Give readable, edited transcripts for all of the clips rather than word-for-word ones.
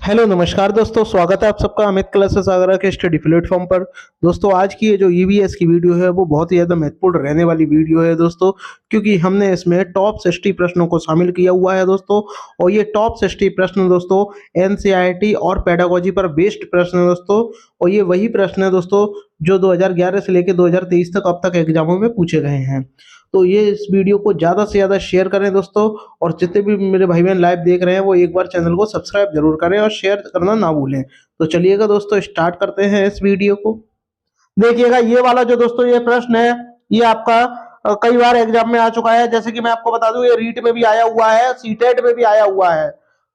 Hello नमस्कार दोस्तों, स्वागत है आप सबका अमित क्लासेस आगरा के स्टडी प्लेटफॉर्म पर। दोस्तों आज की ये जो ईवीएस की वीडियो है वो बहुत ही ज़्यादा महत्वपूर्ण रहने वाली वीडियो है दोस्तों, क्योंकि हमने इसमें टॉप 60 प्रश्नों को शामिल किया हुआ है दोस्तों। और ये टॉप 60 प्रश्न दोस्तों एनसीईआरटी और पेडागोजी पर बेस्ड प्रश्न है दोस्तों। और ये वही प्रश्न है दोस्तों जो 2011 से लेकर 2023 तक अब तक एग्जामों में पूछे गए हैं। तो ये इस वीडियो को ज़्यादा से ज़्यादा शेयर करें दोस्तों, और जितने भी मेरे भाई बहन लाइव देख रहे हैं वो एक बार चैनल को सब्सक्राइब जरूर करें और शेयर करना ना भूलें। तो चलिएगा दोस्तों, स्टार्ट करते हैं इस वीडियो को। देखिएगा ये वाला जो दोस्तों ये प्रश्न है, ये आपका कई बार एग्जाम में आ चुका है। जैसे कि मैं आपको बता दूं, ये रीट में भी आया हुआ है, सीटेट में भी आया हुआ है।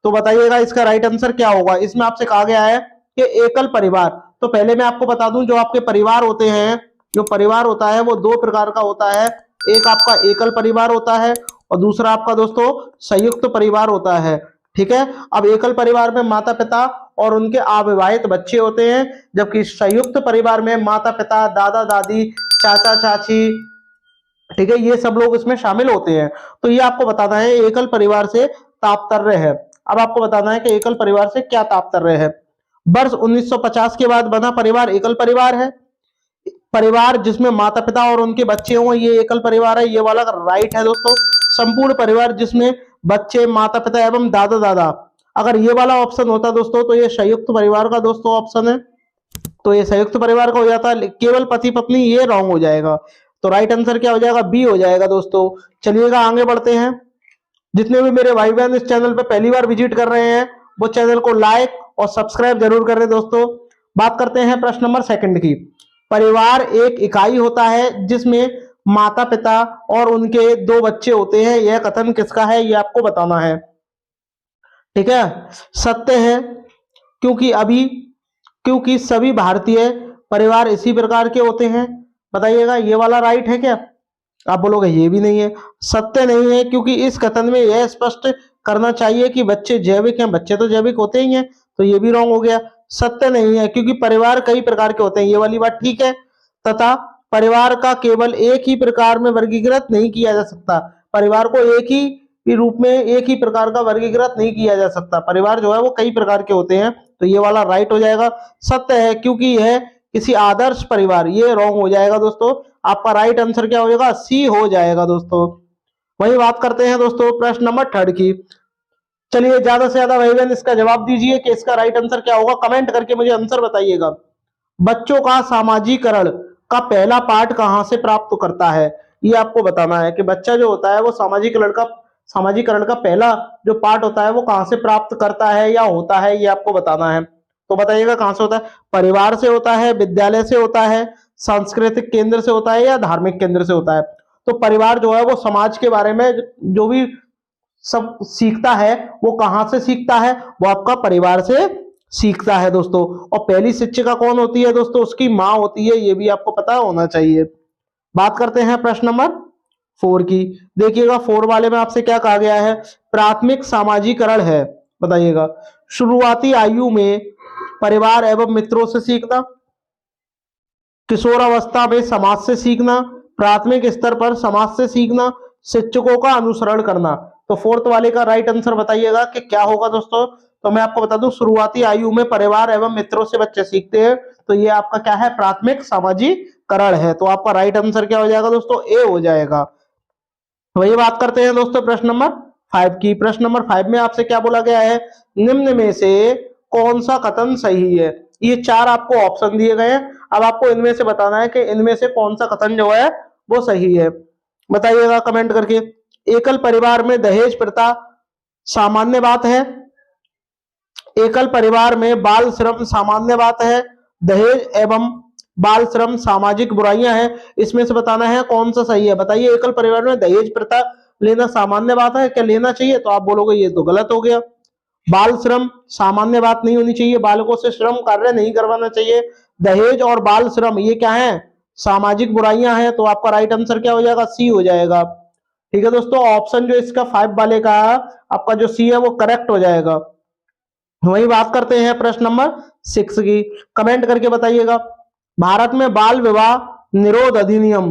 तो बताइएगा इसका राइट आंसर क्या होगा। इसमें आपसे कहा गया है कि एकल परिवार। तो पहले मैं आपको बता दूं, जो आपके परिवार होते हैं, जो परिवार होता है वो दो प्रकार का होता है। एक आपका एकल परिवार होता है और दूसरा आपका दोस्तों संयुक्त परिवार होता है। ठीक है। अब एकल परिवार में माता पिता और उनके अविवाहित बच्चे होते हैं, जबकि संयुक्त परिवार में माता पिता, दादा दादी, चाचा चाची, ठीक है, ये सब लोग इसमें शामिल होते हैं। तो ये आपको बताना है एकल परिवार से तात्पर्य है। अब आपको बताना है कि एकल परिवार से क्या तात्पर्य है। वर्ष 1950 के बाद बना परिवार एकल परिवार है। परिवार जिसमें माता पिता और उनके बच्चे हों, ये एकल परिवार है, ये वाला राइट है दोस्तों। संपूर्ण परिवार जिसमें बच्चे, माता पिता एवं दादा दादा, अगर ये वाला ऑप्शन होता दोस्तों तो ये संयुक्त परिवार का दोस्तों ऑप्शन है। तो ये संयुक्त परिवार का हो जाता है। केवल पति पत्नी ये रॉन्ग हो जाएगा। तो राइट आंसर क्या हो जाएगा, बी हो जाएगा दोस्तों। चलिएगा आगे बढ़ते हैं। जितने भी मेरे भाई बहन इस चैनल पे पहली बार विजिट कर रहे हैं वो चैनल को लाइक और सब्सक्राइब जरूर करें दोस्तों। बात करते हैं प्रश्न नंबर सेकंड की। परिवार एक इकाई होता है जिसमें माता पिता और उनके दो बच्चे होते हैं। यह कथन किसका है, यह आपको बताना है। ठीक है। सत्य है, क्योंकि सभी भारतीय परिवार इसी प्रकार के होते हैं। बताइएगा ये वाला राइट है क्या। आप बोलोगे ये भी नहीं है। सत्य नहीं है, क्योंकि इस कथन में यह स्पष्ट करना चाहिए कि बच्चे जैविक हैं। बच्चे तो जैविक होते ही हैं, तो ये भी रॉन्ग हो गया। सत्य नहीं है, क्योंकि परिवार कई प्रकार के होते हैं। ये वाली बात ठीक है। तथा परिवार का केवल एक ही प्रकार में वर्गीकृत नहीं किया जा सकता। परिवार को एक ही रूप में, एक ही प्रकार का वर्गीकृत नहीं किया जा सकता। परिवार जो है वो कई प्रकार के होते हैं। तो ये वाला राइट हो जाएगा। सत्य है, क्योंकि यह किसी आदर्श परिवार, ये रॉन्ग हो जाएगा दोस्तों। आपका राइट आंसर क्या हो जाएगा, सी हो जाएगा दोस्तों। वही बात करते हैं दोस्तों प्रश्न नंबर थर्ड की। चलिए ज्यादा से ज्यादा भाई बहन इसका जवाब दीजिए कि इसका राइट आंसर क्या होगा। कमेंट करके मुझे आंसर बताइएगा। बच्चों का सामाजिकरण का पहला पाठ कहां से प्राप्त करता है। ये आपको बताना है कि बच्चा जो होता है वो सामाजिकरण का पहला जो पाठ होता है वो कहां से प्राप्त करता है या होता है, ये आपको बताना है। तो बताइएगा कहां से होता है। परिवार से होता है, विद्यालय से होता है, सांस्कृतिक केंद्र से होता है या धार्मिक केंद्र से होता है। तो परिवार जो है वो समाज के बारे में जो भी सब सीखता है वो कहां से सीखता है, वो आपका परिवार से सीखता है दोस्तों। और पहली शिक्षिका कौन होती है दोस्तों, उसकी माँ होती है। ये भी आपको पता होना चाहिए। बात करते हैं प्रश्न नंबर 4 की। देखिएगा 4 वाले में आपसे क्या कहा गया है। प्राथमिक सामाजिकरण है। बताइएगा शुरुआती आयु में परिवार एवं मित्रों से सीखना, किशोरावस्था में समाज से सीखना, प्राथमिक स्तर पर समाज से सीखना, शिक्षकों का अनुसरण करना। तो फोर्थ वाले का राइट आंसर बताइएगा कि क्या होगा दोस्तों। तो मैं आपको बता दूं, शुरुआती आयु में परिवार एवं मित्रों से बच्चे सीखते हैं। तो ये आपका क्या है, प्राथमिक सामाजिकरण है। तो आपका राइट आंसर क्या हो जाएगा दोस्तों, ए हो जाएगा। वही बात करते हैं दोस्तों प्रश्न नंबर 5 की। प्रश्न नंबर 5 में आपसे क्या बोला गया है, निम्न में से कौन सा कथन सही है। ये 4 आपको ऑप्शन दिए गए हैं। अब आपको इनमें से बताना है कि इनमें से कौन सा कथन जो है वो सही है। बताइएगा कमेंट करके। एकल परिवार में दहेज प्रथा सामान्य बात है। एकल परिवार में बाल श्रम सामान्य बात है। दहेज एवं बाल श्रम सामाजिक बुराइयां हैं। इसमें से बताना है कौन सा सही है। बताइए एकल परिवार में दहेज प्रथा लेना सामान्य बात है, क्या लेना चाहिए। तो आप बोलोगे ये तो गलत हो गया। बाल श्रम सामान्य बात नहीं होनी चाहिए, बालकों से श्रम कार्य नहीं करवाना चाहिए। दहेज और बाल श्रम ये क्या है, सामाजिक बुराइयां हैं। तो आपका राइट आंसर क्या हो जाएगा, सी हो जाएगा। ठीक है दोस्तों, ऑप्शन जो इसका 5 वाले का आपका जो सी है वो करेक्ट हो जाएगा। वही बात करते हैं प्रश्न नंबर 6 की। कमेंट करके बताइएगा। भारत में बाल विवाह निरोध अधिनियम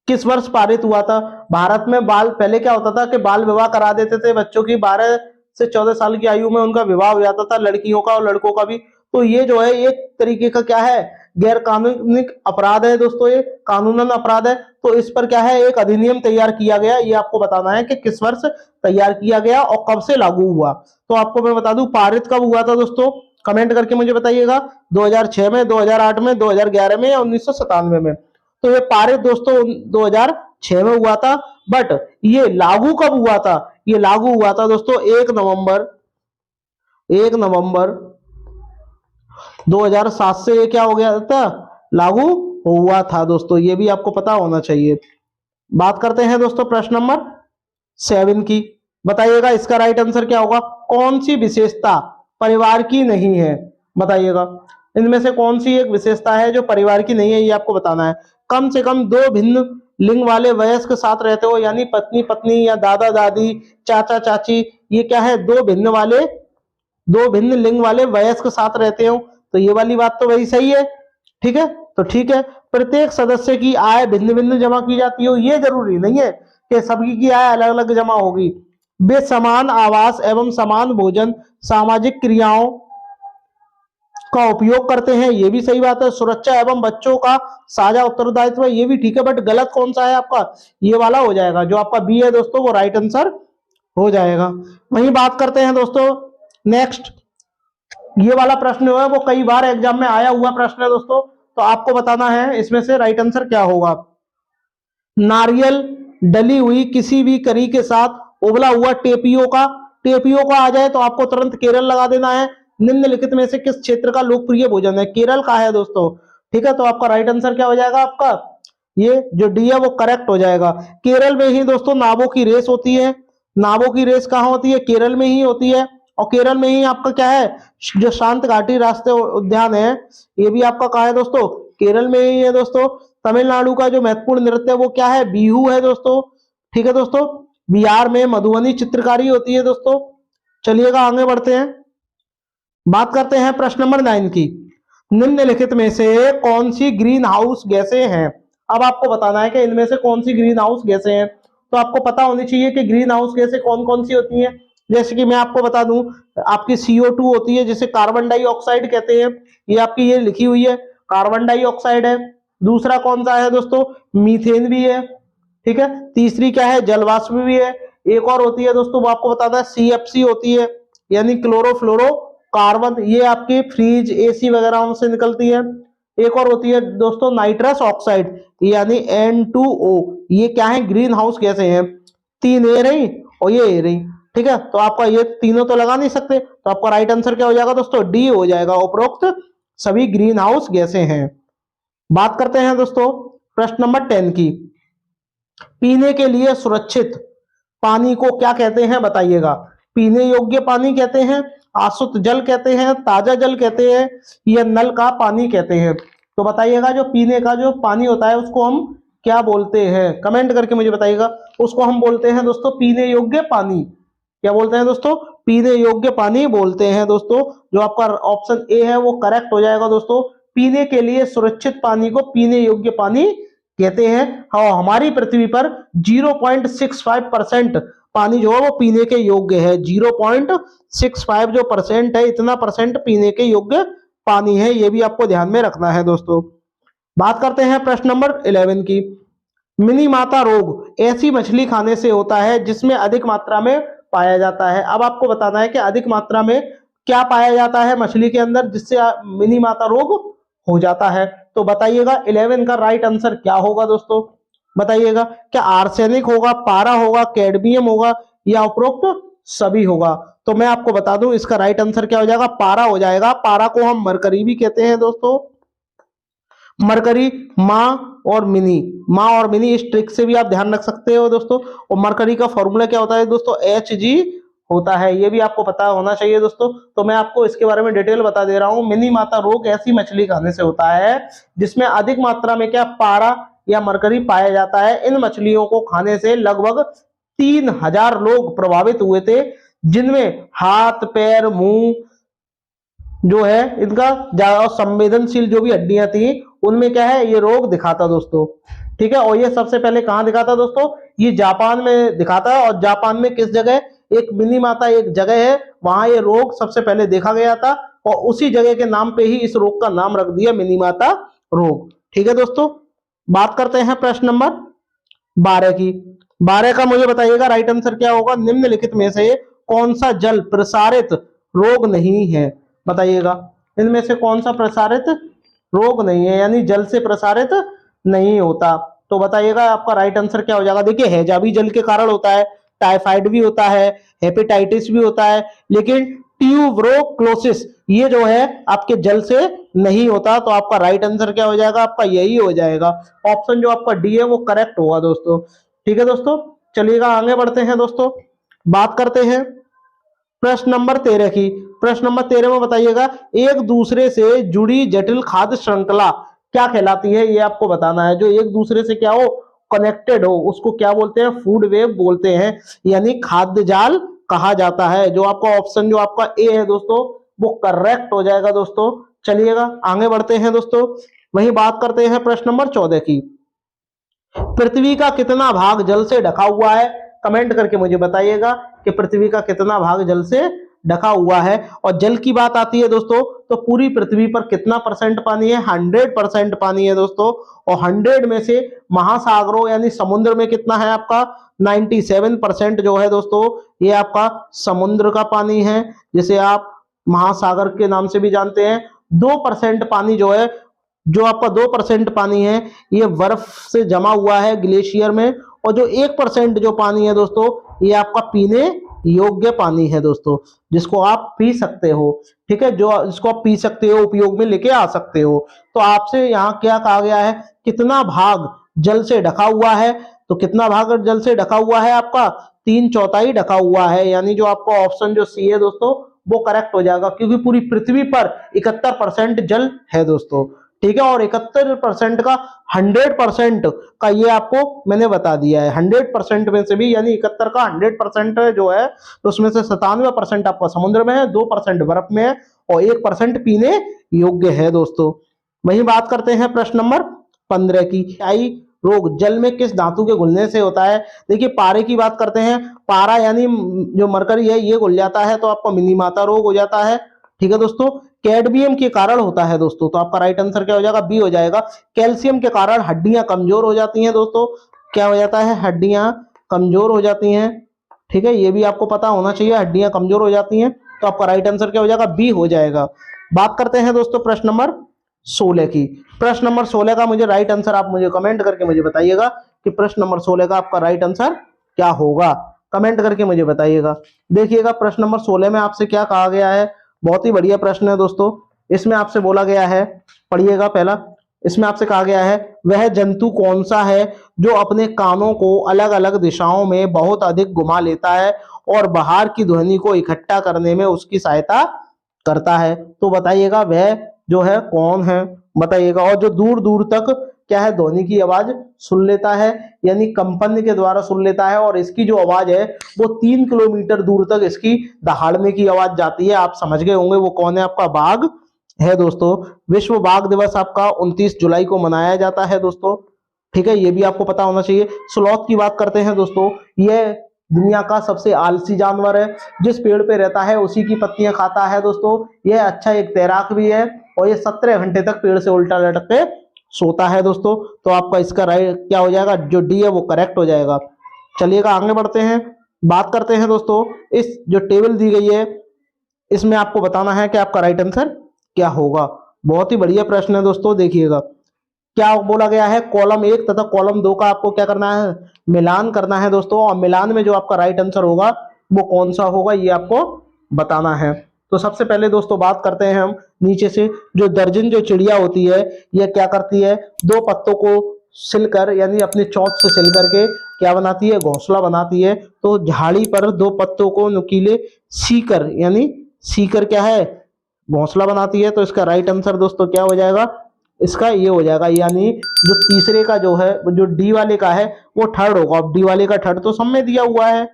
किस वर्ष पारित हुआ था। भारत में बाल, पहले क्या होता था कि बाल विवाह करा देते थे बच्चों की 12 से 14 साल की आयु में उनका विवाह हो जाता था, लड़कियों का और लड़कों का भी। तो ये जो है एक तरीके का क्या है, गैर कानूनी अपराध है दोस्तों, ये कानूनन अपराध है। तो इस पर क्या है, एक अधिनियम तैयार किया गया। ये आपको बताना है कि किस वर्ष तैयार किया गया और कब से लागू हुआ। तो आपको मैं बता दूं पारित कब हुआ था दोस्तों, कमेंट करके मुझे बताइएगा। 2006 में, 2008 में, 2011 में या 1997 में। तो ये पारित दोस्तों 2006 में हुआ था। बट ये लागू कब हुआ था, ये लागू हुआ था दोस्तों 1 नवंबर 2007 से ये क्या हो गया था, लागू हुआ था दोस्तों। ये भी आपको पता होना चाहिए। बात करते हैं दोस्तों प्रश्न नंबर 7 की। बताइएगा इसका राइट आंसर क्या होगा। कौन सी विशेषता परिवार की नहीं है, बताइएगा। इनमें से कौन सी एक विशेषता है जो परिवार की नहीं है, ये आपको बताना है। कम से कम 2 भिन्न लिंग वाले वयस्क साथ रहते हो, यानी पत्नी पत्नी या दादा दादी, चाचा चाची, ये क्या है, 2 भिन्न लिंग वाले वयस्क साथ रहते हो। तो ये वाली बात तो वही सही है, ठीक है। तो ठीक है, प्रत्येक सदस्य की आय भिन्न भिन्न जमा की जाती हो, ये जरूरी नहीं है कि सभी की आय अलग अलग जमा होगी। वे समान आवास एवं समान भोजन, सामाजिक क्रियाओं का उपयोग करते हैं, ये भी सही बात है। सुरक्षा एवं बच्चों का साझा उत्तरदायित्व, ये भी ठीक है। बट गलत कौन सा है आपका, ये वाला हो जाएगा, जो आपका बी है दोस्तों, वो राइट आंसर हो जाएगा। वहीं बात करते हैं दोस्तों नेक्स्ट। ये वाला प्रश्न जो है वो कई बार एग्जाम में आया हुआ प्रश्न है दोस्तों। तो आपको बताना है इसमें से राइट आंसर क्या होगा। नारियल डली हुई किसी भी करी के साथ उबला हुआ टेपियोका, टेपियोका आ जाए तो आपको तुरंत केरल लगा देना है। निम्नलिखित में से किस क्षेत्र का लोकप्रिय भोजन है, केरल का है दोस्तों, ठीक है। तो आपका राइट आंसर क्या हो जाएगा, आपका ये जो डी है वो करेक्ट हो जाएगा। केरल में ही दोस्तों नावों की रेस होती है। नावों की रेस कहाँ होती है, केरल में ही होती है। और केरल में ही आपका क्या है, जो शांत घाटी राष्ट्रीय उद्यान है, ये भी आपका कहाँ है दोस्तों, केरल में ही है दोस्तों। तमिलनाडु का जो महत्वपूर्ण नृत्य है वो क्या है, बिहू है दोस्तों, ठीक है दोस्तों। बिहार में मधुबनी चित्रकारी होती है दोस्तों। चलिएगा आगे बढ़ते हैं, बात करते हैं प्रश्न नंबर 9 की। निम्नलिखित में से कौन सी ग्रीन हाउस गैसें हैं। अब आपको बताना है कि इनमें से कौन सी ग्रीन हाउस गैसें हैं। तो आपको पता होनी चाहिए कि ग्रीन हाउस गैसें कौन कौन सी होती हैं। जैसे कि मैं आपको बता दूं, आपकी CO2 होती है, जिसे कार्बन डाइऑक्साइड कहते हैं। ये आपकी ये लिखी हुई है, कार्बन डाइऑक्साइड है। दूसरा कौन सा है दोस्तों, मीथेन भी है, ठीक है। तीसरी क्या है, जलवाष्प भी है। एक और होती है दोस्तों, वो आपको बताना है, CFC होती है, यानी क्लोरोफ्लोरो कार्बन। ये आपकी फ्रिज AC वगैरह से निकलती है। एक और होती है दोस्तों नाइट्रस ऑक्साइड, यानी N2O। ये क्या है, ग्रीन हाउस गैसें हैं। 3 ए रही और ये ए रही, ठीक है। तो आपका ये तीनों तो लगा नहीं सकते, तो आपका राइट आंसर क्या हो जाएगा दोस्तों, डी हो जाएगा। उपरोक्त सभी ग्रीन हाउस गैसें हैं। बात करते हैं दोस्तों प्रश्न नंबर 10 की। पीने के लिए सुरक्षित पानी को क्या कहते हैं, बताइएगा। पीने योग्य पानी कहते हैं, आशुद्ध जल कहते हैं, ताजा जल कहते हैं, या नल का पानी कहते हैं। तो बताइएगा जो पीने का जो पानी होता है उसको हम क्या बोलते हैं, कमेंट करके मुझे बताइएगा। उसको हम बोलते हैं दोस्तों पीने योग्य पानी। क्या बोलते हैं दोस्तों, पीने योग्य पानी बोलते हैं दोस्तों। जो आपका ऑप्शन ए है वो करेक्ट हो जाएगा दोस्तों। पीने के लिए सुरक्षित पानी को पीने योग्य पानी कहते हैं। हाँ, हमारी पृथ्वी पर 0.65% पानी जो है वो पीने के योग्य है। 0.65 जो परसेंट है, इतना परसेंट पीने के योग्य पानी है। ये भी आपको ध्यान में रखना है दोस्तों। बात करते हैं प्रश्न नंबर 11 की। मिनी माता रोग ऐसी मछली खाने से होता है जिसमें अधिक मात्रा में पाया जाता है। अब आपको बताना है कि अधिक मात्रा में क्या पाया जाता है मछली के अंदर जिससे मिनी माता रोग हो जाता है। तो बताइएगा 11 का राइट आंसर क्या होगा दोस्तों, बताइएगा। क्या आर्सेनिक होगा, पारा होगा, कैडमियम होगा, या उपरोक्त सभी होगा। तो मैं आपको बता दूं इसका राइट आंसर क्या हो जाएगा, पारा हो जाएगा। पारा को हम मरकरी भी कहते हैं दोस्तों। मरकरी माँ और मिनी, इस ट्रिक से भी आप ध्यान रख सकते हो दोस्तों। और मरकरी का फॉर्मूला क्या होता है दोस्तों, Hg होता है। ये भी आपको पता होना चाहिए दोस्तों। तो मैं आपको इसके बारे में डिटेल बता दे रहा हूं। मिनी माता रोग ऐसी मछली खाने से होता है जिसमें अधिक मात्रा में क्या, पारा या मरकरी पाया जाता है। इन मछलियों को खाने से लगभग 3000 लोग प्रभावित हुए थे, जिनमें हाथ पैर मुंह जो है इनका ज्यादा संवेदनशील जो भी हड्डियां थी उनमें क्या है, ये रोग दिखाता दोस्तों, ठीक है। और ये सबसे पहले कहां दिखाता दोस्तों, ये जापान में दिखाता है। और जापान में किस जगह, एक मिनी माता एक जगह है, वहां ये रोग सबसे पहले देखा गया था और उसी जगह के नाम पे ही इस रोग का नाम रख दिया मिनी माता रोग। ठीक है दोस्तों, बात करते हैं प्रश्न नंबर 12 की। 12 का मुझे बताइएगा राइट आंसर क्या होगा, निम्नलिखित में से कौन सा जल प्रसारित रोग नहीं है, बताइएगा इनमें से कौन सा प्रसारित रोग नहीं है, यानी जल से प्रसारित नहीं होता। तो बताइएगा आपका राइट आंसर क्या हो जाएगा। देखिए हैजा भी जल के कारण होता है, टाइफाइड भी होता है, हेपेटाइटिस भी होता है, लेकिन ट्यूबरोक्लोसिस ये जो है आपके जल से नहीं होता। तो आपका राइट आंसर क्या हो जाएगा, आपका यही हो जाएगा, ऑप्शन जो आपका डी है वो करेक्ट होगा दोस्तों। ठीक है दोस्तों, चलिएगा आगे बढ़ते हैं दोस्तों, बात करते हैं प्रश्न नंबर 13 की। प्रश्न नंबर 13 में बताइएगा एक दूसरे से जुड़ी जटिल खाद्य श्रृंखला क्या कहलाती है, ये आपको बताना है। जो एक दूसरे से क्या हो, कनेक्टेड हो, उसको क्या बोलते हैं, फूड वेब बोलते हैं, यानी खाद्य जाल कहा जाता है। जो आपका ऑप्शन जो आपका ए है दोस्तों वो करेक्ट हो जाएगा दोस्तों। चलिएगा आगे बढ़ते हैं दोस्तों, वही बात करते हैं प्रश्न नंबर 14 की। पृथ्वी का कितना भाग जल से ढका हुआ है, कमेंट करके मुझे बताइएगा कि पृथ्वी का कितना भाग जल से ढका हुआ है। और जल की बात आती है दोस्तों तो पूरी पृथ्वी पर कितना परसेंट पानी है, 100% पानी है दोस्तों। और 100 में से महासागरों यानी समुद्र में कितना है आपका 97% जो है दोस्तों ये आपका समुद्र का पानी है, जिसे आप महासागर के नाम से भी जानते हैं। 2% पानी जो है, जो आपका 2% पानी है ये बर्फ से जमा हुआ है ग्लेशियर में, और जो 1% जो पानी है दोस्तों ये आपका पीने योग्य पानी है दोस्तों, जिसको आप पी सकते हो। ठीक है, जो जिसको आप पी सकते हो, उपयोग में लेके आ सकते हो। तो आपसे यहाँ क्या कहा गया है, कितना भाग जल से ढका हुआ है, तो कितना भाग जल से ढका हुआ है आपका 3/4 ढका हुआ है, यानी जो आपका ऑप्शन जो सी है दोस्तों वो करेक्ट हो जाएगा, क्योंकि पूरी पृथ्वी पर 71% जल है दोस्तों। ठीक है, और 71% का 100% का ये आपको मैंने बता दिया है। 100% में से भी यानी 71 का 100% जो है तो उसमें से 97% आपका समुद्र में है, 2% बर्फ में है और 1% पीने योग्य है दोस्तों। वही बात करते हैं प्रश्न नंबर 15 की। आई रोग जल में किस धातु के घुलने से होता है। देखिए पारे की बात करते हैं, पारा यानी जो मरकरी है ये घुल जाता है तो आपको मिनी माता रोग हो जाता है। ठीक है दोस्तों, कैडमियम के कारण होता है दोस्तों, तो आपका राइट आंसर क्या हो जाएगा, बी हो जाएगा। कैल्शियम के कारण हड्डियां कमजोर हो जाती हैं दोस्तों, क्या हो जाता है, हड्डियां कमजोर हो जाती हैं। ठीक है, ये भी आपको पता होना चाहिए, हड्डियां कमजोर हो जाती हैं, तो आपका राइट आंसर क्या हो जाएगा, बी हो जाएगा। बात करते हैं दोस्तों प्रश्न नंबर 16 की। प्रश्न नंबर 16 का मुझे राइट आंसर आप मुझे कमेंट करके मुझे बताइएगा कि प्रश्न नंबर 16 का आपका राइट आंसर क्या होगा, कमेंट करके मुझे बताइएगा। देखिएगा प्रश्न नंबर 16 में आपसे क्या कहा गया है, बहुत ही बढ़िया प्रश्न है दोस्तों। इसमें आपसे बोला गया है, पढ़िएगा पहला, इसमें आपसे कहा गया है वह जंतु कौन सा है जो अपने कानों को अलग अलग दिशाओं में बहुत अधिक घुमा लेता है और बाहर की ध्वनि को इकट्ठा करने में उसकी सहायता करता है। तो बताइएगा वह जो है कौन है, बताइएगा। और जो दूर दूर तक क्या है ध्वनि की आवाज सुन लेता है, यानी कंपन के द्वारा सुन लेता है, और इसकी जो आवाज है वो 3 किलोमीटर दूर तक इसकी दहाड़ने की आवाज जाती है। आप समझ गए होंगे वो कौन है, आपका बाघ है दोस्तों। विश्व बाघ दिवस आपका 29 जुलाई को मनाया जाता है दोस्तों। ठीक है, ये भी आपको पता होना चाहिए। स्लॉथ की बात करते हैं दोस्तों, यह दुनिया का सबसे आलसी जानवर है, जिस पेड़ पे रहता है उसी की पत्तियां खाता है दोस्तों। यह अच्छा एक तैराक भी है और ये 17 घंटे तक पेड़ से उल्टा लटक के सोता है दोस्तों। तो आपका इसका राइट क्या हो जाएगा, जो डी है वो करेक्ट हो जाएगा। चलिएगा आगे बढ़ते हैं, बात करते हैं दोस्तों, इस जो टेबल दी गई है इसमें आपको बताना है कि आपका राइट आंसर क्या होगा। बहुत ही बढ़िया प्रश्न है दोस्तों। देखिएगा क्या बोला गया है, कॉलम 1 तथा कॉलम 2 का आपको क्या करना है, मिलान करना है दोस्तों, और मिलान में जो आपका राइट आंसर होगा वो कौन सा होगा ये आपको बताना है। तो सबसे पहले दोस्तों बात करते हैं हम नीचे से, जो दर्जन जो चिड़िया होती है यह क्या करती है, 2 पत्तों को सिलकर यानी अपने चोंच से सिल करके क्या बनाती है, घोंसला बनाती है। तो झाड़ी पर 2 पत्तों को नुकीले सीकर यानी सीकर क्या है, घोंसला बनाती है। तो इसका राइट आंसर दोस्तों क्या हो जाएगा, इसका ये हो जाएगा, यानी जो तीसरे का जो है जो डी वाले का है वो थर्ड होगा। अब डी वाले का थर्ड तो सब में दिया हुआ है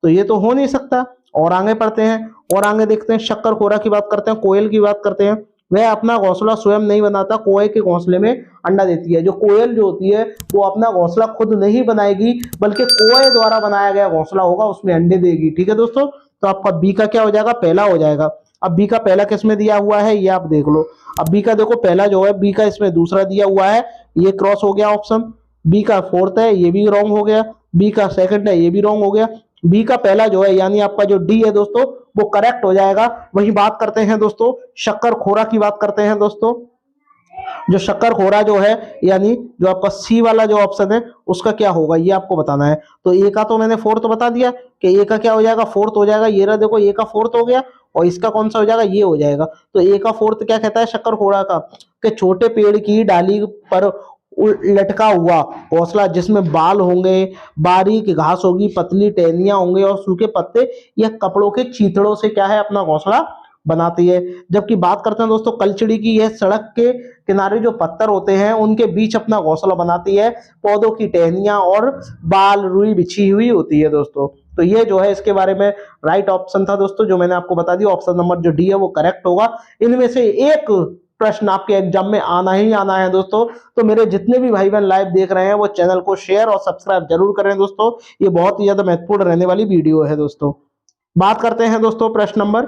तो ये तो हो नहीं सकता। और आगे पढ़ते हैं और आगे देखते हैं, शक्कर खोरा की बात करते हैं, कोयल की बात करते हैं। वह अपना घोंसला स्वयं नहीं बनाता, कोए के घोंसले में अंडा देती है। जो कोयल जो होती है वो अपना घोंसला खुद नहीं बनाएगी, बल्कि कोए द्वारा बनाया गया घोंसला होगा उसमें अंडे देगी। ठीक है दोस्तों, तो आपका बी का क्या हो जाएगा, पहला हो जाएगा। अब बी का पहला किस में दिया हुआ है ये आप देख लो। अब बी का देखो पहला जो है, बी का इसमें दूसरा दिया हुआ है, ये क्रॉस हो गया ऑप्शन। बी का फोर्थ है, ये भी रॉन्ग हो गया। बी का सेकंड है, ये भी रॉन्ग हो गया। बी का पहला जो है यानी आपका जो डी है दोस्तों वो करेक्ट हो जाएगा। वही बात करते हैं दोस्तों शक्कर खोरा की बात करते हैं दोस्तों। जो शक्कर खोरा जो है यानी जो आपका सी वाला जो ऑप्शन है उसका क्या होगा ये आपको बताना है। तो ए का तो मैंने फोर्थ बता दिया कि ए का क्या हो जाएगा, फोर्थ हो जाएगा। ये रहा देखो, ए का फोर्थ हो गया और इसका कौन सा हो जाएगा, ये हो जाएगा। तो ए का फोर्थ क्या कहता है शक्कर खोरा का, कि छोटे पेड़ की डाली पर लटका हुआ घोंसला जिसमें बाल होंगे, बारीक घास होगी, पतली टहनियां होंगे और सूखे पत्ते, यह कपड़ों के चीथड़ों से क्या है अपना घोंसला बनाती है। जबकि बात करते हैं दोस्तों कलचड़ी की, यह सड़क के किनारे जो पत्थर होते हैं उनके बीच अपना घोंसला बनाती है। पौधों की टहनियां और बाल रुई बिछी हुई होती है दोस्तों। तो ये जो है इसके बारे में राइट ऑप्शन था दोस्तों, जो मैंने आपको बता दिया। ऑप्शन नंबर जो डी है वो करेक्ट होगा। इनमें से एक प्रश्न आपके एग्जाम में आना ही आना है दोस्तों। तो मेरे जितने भी भाई बहन लाइव देख रहे हैं वो चैनल को शेयर और सब्सक्राइब जरूर करें दोस्तों, ये बहुत ही ज्यादा महत्वपूर्ण रहने वाली वीडियो है दोस्तों। बात करते हैं दोस्तों प्रश्न नंबर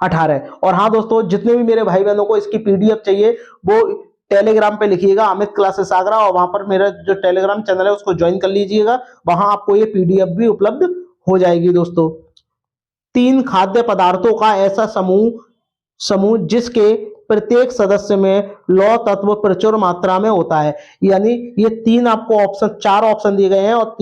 18। और हाँ दोस्तों, जितने भी मेरे भाई बहनों को इसकी पीडीएफ चाहिए वो टेलीग्राम पे लिखिएगा अमित क्लासेस आगरा, और वहां पर मेरा जो टेलीग्राम चैनल है उसको ज्वाइन कर लीजिएगा। वहां आपको ये पीडीएफ भी उपलब्ध हो जाएगी दोस्तों। 3 खाद्य पदार्थों का ऐसा समूह समूह जिसके प्रत्येक सदस्य में लौह तत्व प्रचुर मात्रा में होता है। यानी ये 3 आपको ऑप्शन, 4 ऑप्शन दिए गए हैं और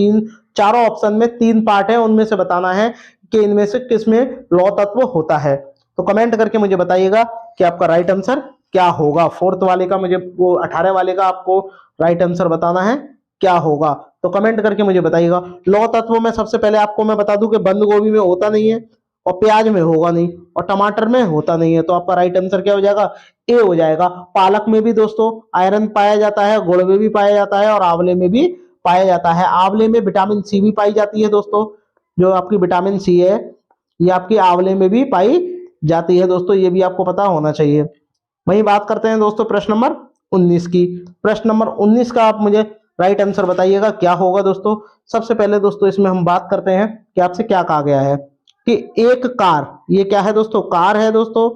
चारों ऑप्शन में 3 पार्ट है, उनमें से बताना है कि इनमें से किसमें लौह तत्व होता है। तो कमेंट करके मुझे बताइएगा कि आपका राइट आंसर क्या होगा। फोर्थ वाले का मुझे, वो 18 वाले का आपको राइट आंसर बताना है क्या होगा। तो कमेंट करके मुझे बताइएगा। लौह तत्व में सबसे पहले आपको मैं बता दूं कि बंद गोभी में होता नहीं है, और प्याज में होगा नहीं, और टमाटर में होता नहीं है। तो आपका राइट आंसर क्या हो जाएगा, ए हो जाएगा। पालक में भी दोस्तों आयरन पाया जाता है, गुड़ में भी पाया जाता है और आंवले में भी पाया जाता है। आंवले में विटामिन सी भी पाई जाती है दोस्तों। जो आपकी विटामिन सी है ये आपकी आंवले में भी पाई जाती है दोस्तों, ये भी आपको पता होना चाहिए। वही बात करते हैं दोस्तों प्रश्न नंबर 19 की। प्रश्न नंबर 19 का आप मुझे राइट आंसर बताइएगा क्या होगा दोस्तों। सबसे पहले दोस्तों इसमें हम बात करते हैं कि आपसे क्या कहा गया है कि एक कार, ये क्या है दोस्तों, कार है दोस्तों।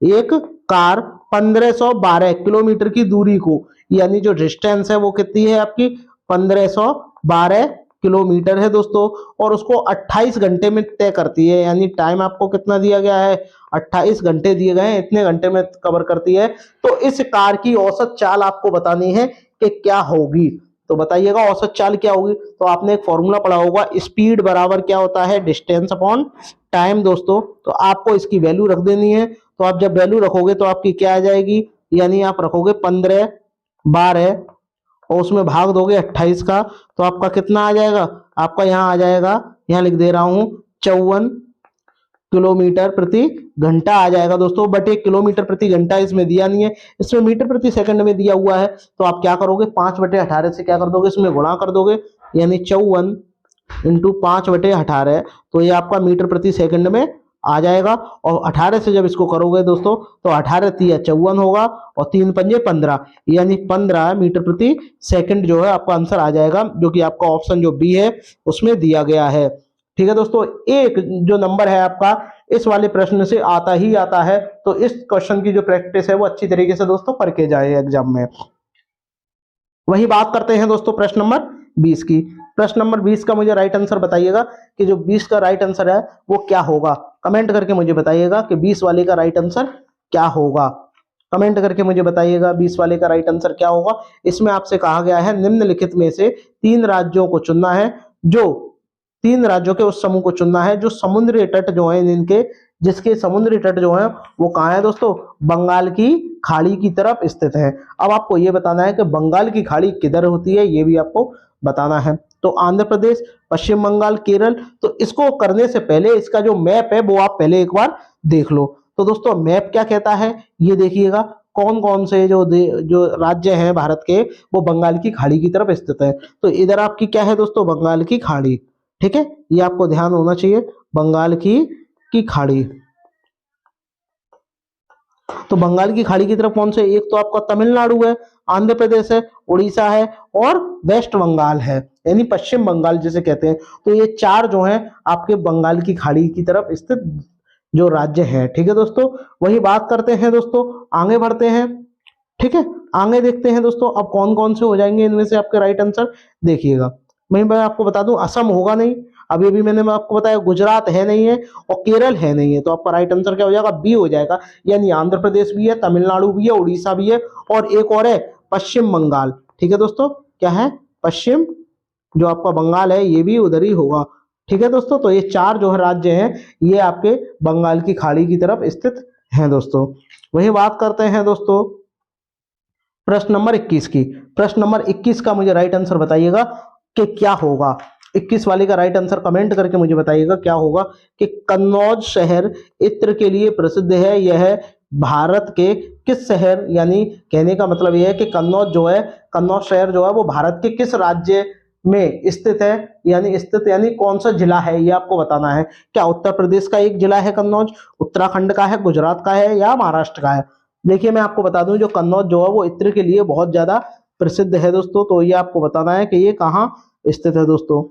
एक कार 1512 किलोमीटर की दूरी को, यानी जो डिस्टेंस है वो कितनी है आपकी 1512 किलोमीटर है दोस्तों, और उसको 28 घंटे में तय करती है। यानी टाइम आपको कितना दिया गया है, 28 घंटे दिए गए हैं, इतने घंटे में कवर करती है। तो इस कार की औसत चाल आपको बतानी है कि क्या होगी। तो बताइएगा औसत चाल क्या होगी। तो आपने एक फॉर्मूला पढ़ा होगा, स्पीड बराबर क्या होता है, डिस्टेंस अपॉन टाइम दोस्तों। तो आपको इसकी वैल्यू रख देनी है। तो आप जब वैल्यू रखोगे तो आपकी क्या आ जाएगी, यानी आप रखोगे 1512 और उसमें भाग दोगे 28 का, तो आपका कितना आ जाएगा, आपका यहाँ आ जाएगा, यहाँ लिख दे रहा हूं 54 किलोमीटर प्रति घंटा आ जाएगा दोस्तों। बट 1 किलोमीटर प्रति घंटा इसमें दिया नहीं है, इसमें मीटर प्रति सेकंड में दिया हुआ है। तो आप क्या करोगे, 5/18 से क्या कर दोगे, इसमें गुणा कर दोगे, यानी 54 इंटू 5/18, तो ये आपका मीटर प्रति सेकंड में आ जाएगा। और 18 से जब इसको करोगे दोस्तों तो 18 तिया 54 होगा और 3 पंजे 15, यानी 15 मीटर प्रति सेकंड जो है आपका आंसर आ जाएगा, जो कि आपका ऑप्शन जो बी है उसमें दिया गया है। ठीक है दोस्तों, एक जो नंबर है आपका इस वाले प्रश्न से आता ही आता है। तो इस क्वेश्चन की जो प्रैक्टिस है वो अच्छी तरीके से दोस्तों करके जाए एग्जाम में। वही बात करते हैं दोस्तों प्रश्न नंबर 20 की। प्रश्न नंबर 20 का मुझे राइट आंसर बताइएगा कि जो 20 का राइट आंसर है वो क्या होगा। कमेंट करके मुझे बताइएगा कि 20 वाले का राइट आंसर क्या होगा। कमेंट करके मुझे बताइएगा 20 वाले का राइट आंसर क्या होगा। इसमें आपसे कहा गया है निम्नलिखित में से 3 राज्यों को चुनना है, जो 3 राज्यों के उस समूह को चुनना है जो समुद्री तट जो है इनके, जिसके समुद्री तट जो है वो कहाँ है दोस्तों, बंगाल की खाड़ी की तरफ स्थित है। अब आपको ये बताना है कि बंगाल की खाड़ी किधर होती है, ये भी आपको बताना है। तो आंध्र प्रदेश, पश्चिम बंगाल, केरल। तो इसको करने से पहले इसका जो मैप है वो आप पहले एक बार देख लो। तो दोस्तों मैप क्या कहता है ये देखिएगा, कौन कौन से जो राज्य हैं भारत के वो बंगाल की खाड़ी की तरफ स्थित है। तो इधर आपकी क्या है दोस्तों, बंगाल की खाड़ी। ठीक है, ये आपको ध्यान होना चाहिए, बंगाल की खाड़ी। तो बंगाल की खाड़ी की तरफ कौन से, एक तो आपका तमिलनाडु है, आंध्र प्रदेश है, उड़ीसा है और वेस्ट बंगाल है, यानी पश्चिम बंगाल जिसे कहते हैं। तो ये चार जो है आपके बंगाल की खाड़ी की तरफ स्थित जो राज्य है। ठीक है दोस्तों, वही बात करते हैं दोस्तों, आगे बढ़ते हैं। ठीक है, आगे देखते हैं दोस्तों अब कौन कौन से हो जाएंगे इनमें से आपके राइट आंसर। देखिएगा, मैं आपको बता दूं, असम होगा नहीं, अभी अभी मैंने आपको बताया, गुजरात है नहीं है और केरल है नहीं है। तो आपका राइट आंसर क्या हो जाएगा, बी हो जाएगा, यानी आंध्र प्रदेश भी है, तमिलनाडु भी है, उड़ीसा भी है और एक और है पश्चिम बंगाल। ठीक है दोस्तों, क्या है, पश्चिम जो आपका बंगाल है ये भी उधर ही होगा। ठीक है दोस्तों, तो ये चार जो है राज्य हैं ये आपके बंगाल की खाड़ी की तरफ स्थित हैं दोस्तों। वही बात करते हैं दोस्तों प्रश्न नंबर 21 की। प्रश्न नंबर 21 का मुझे राइट आंसर बताइएगा कि क्या होगा। 21 वाले का राइट आंसर कमेंट करके मुझे बताइएगा क्या होगा। कि कन्नौज शहर इत्र के लिए प्रसिद्ध है, यह भारत के किस शहर, यानी कहने का मतलब यह है कि कन्नौज जो है, कन्नौज शहर जो है वो भारत के किस राज्य में स्थित है, यानी स्थित यानी कौन सा जिला है ये आपको बताना है। क्या उत्तर प्रदेश का एक जिला है कन्नौज, उत्तराखंड का है, गुजरात का है या महाराष्ट्र का है। देखिए मैं आपको बता दूं, जो कन्नौज जो है वो इत्र के लिए बहुत ज्यादा प्रसिद्ध है दोस्तों। तो ये आपको बताना है कि ये कहाँ स्थित है दोस्तों।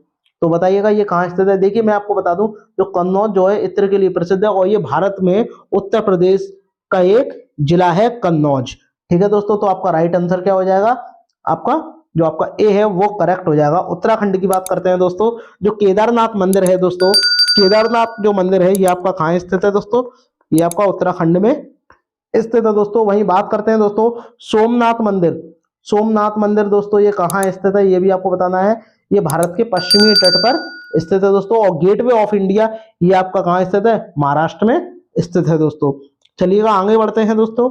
तो बताइएगा ये कहाँ स्थित है। देखिए मैं आपको बता दूं, जो कन्नौज जो है इत्र के लिए प्रसिद्ध है और ये भारत में उत्तर प्रदेश का एक जिला है कन्नौज। ठीक है दोस्तों, तो आपका राइट आंसर क्या हो जाएगा, आपका जो आपका ए है वो करेक्ट हो जाएगा। उत्तराखंड की बात करते हैं दोस्तों, जो केदारनाथ मंदिर है दोस्तों, केदारनाथ जो मंदिर है ये आपका कहाँ स्थित है दोस्तों, ये आपका उत्तराखंड में स्थित है दोस्तों। वहीं बात करते हैं दोस्तों सोमनाथ मंदिर। सोमनाथ मंदिर दोस्तों ये कहाँ स्थित है ये भी आपको बताना है। ये भारत के पश्चिमी तट पर स्थित है दोस्तों। और गेटवे ऑफ इंडिया ये आपका कहाँ स्थित है, महाराष्ट्र में स्थित है दोस्तों। चलिएगा आगे बढ़ते हैं दोस्तों,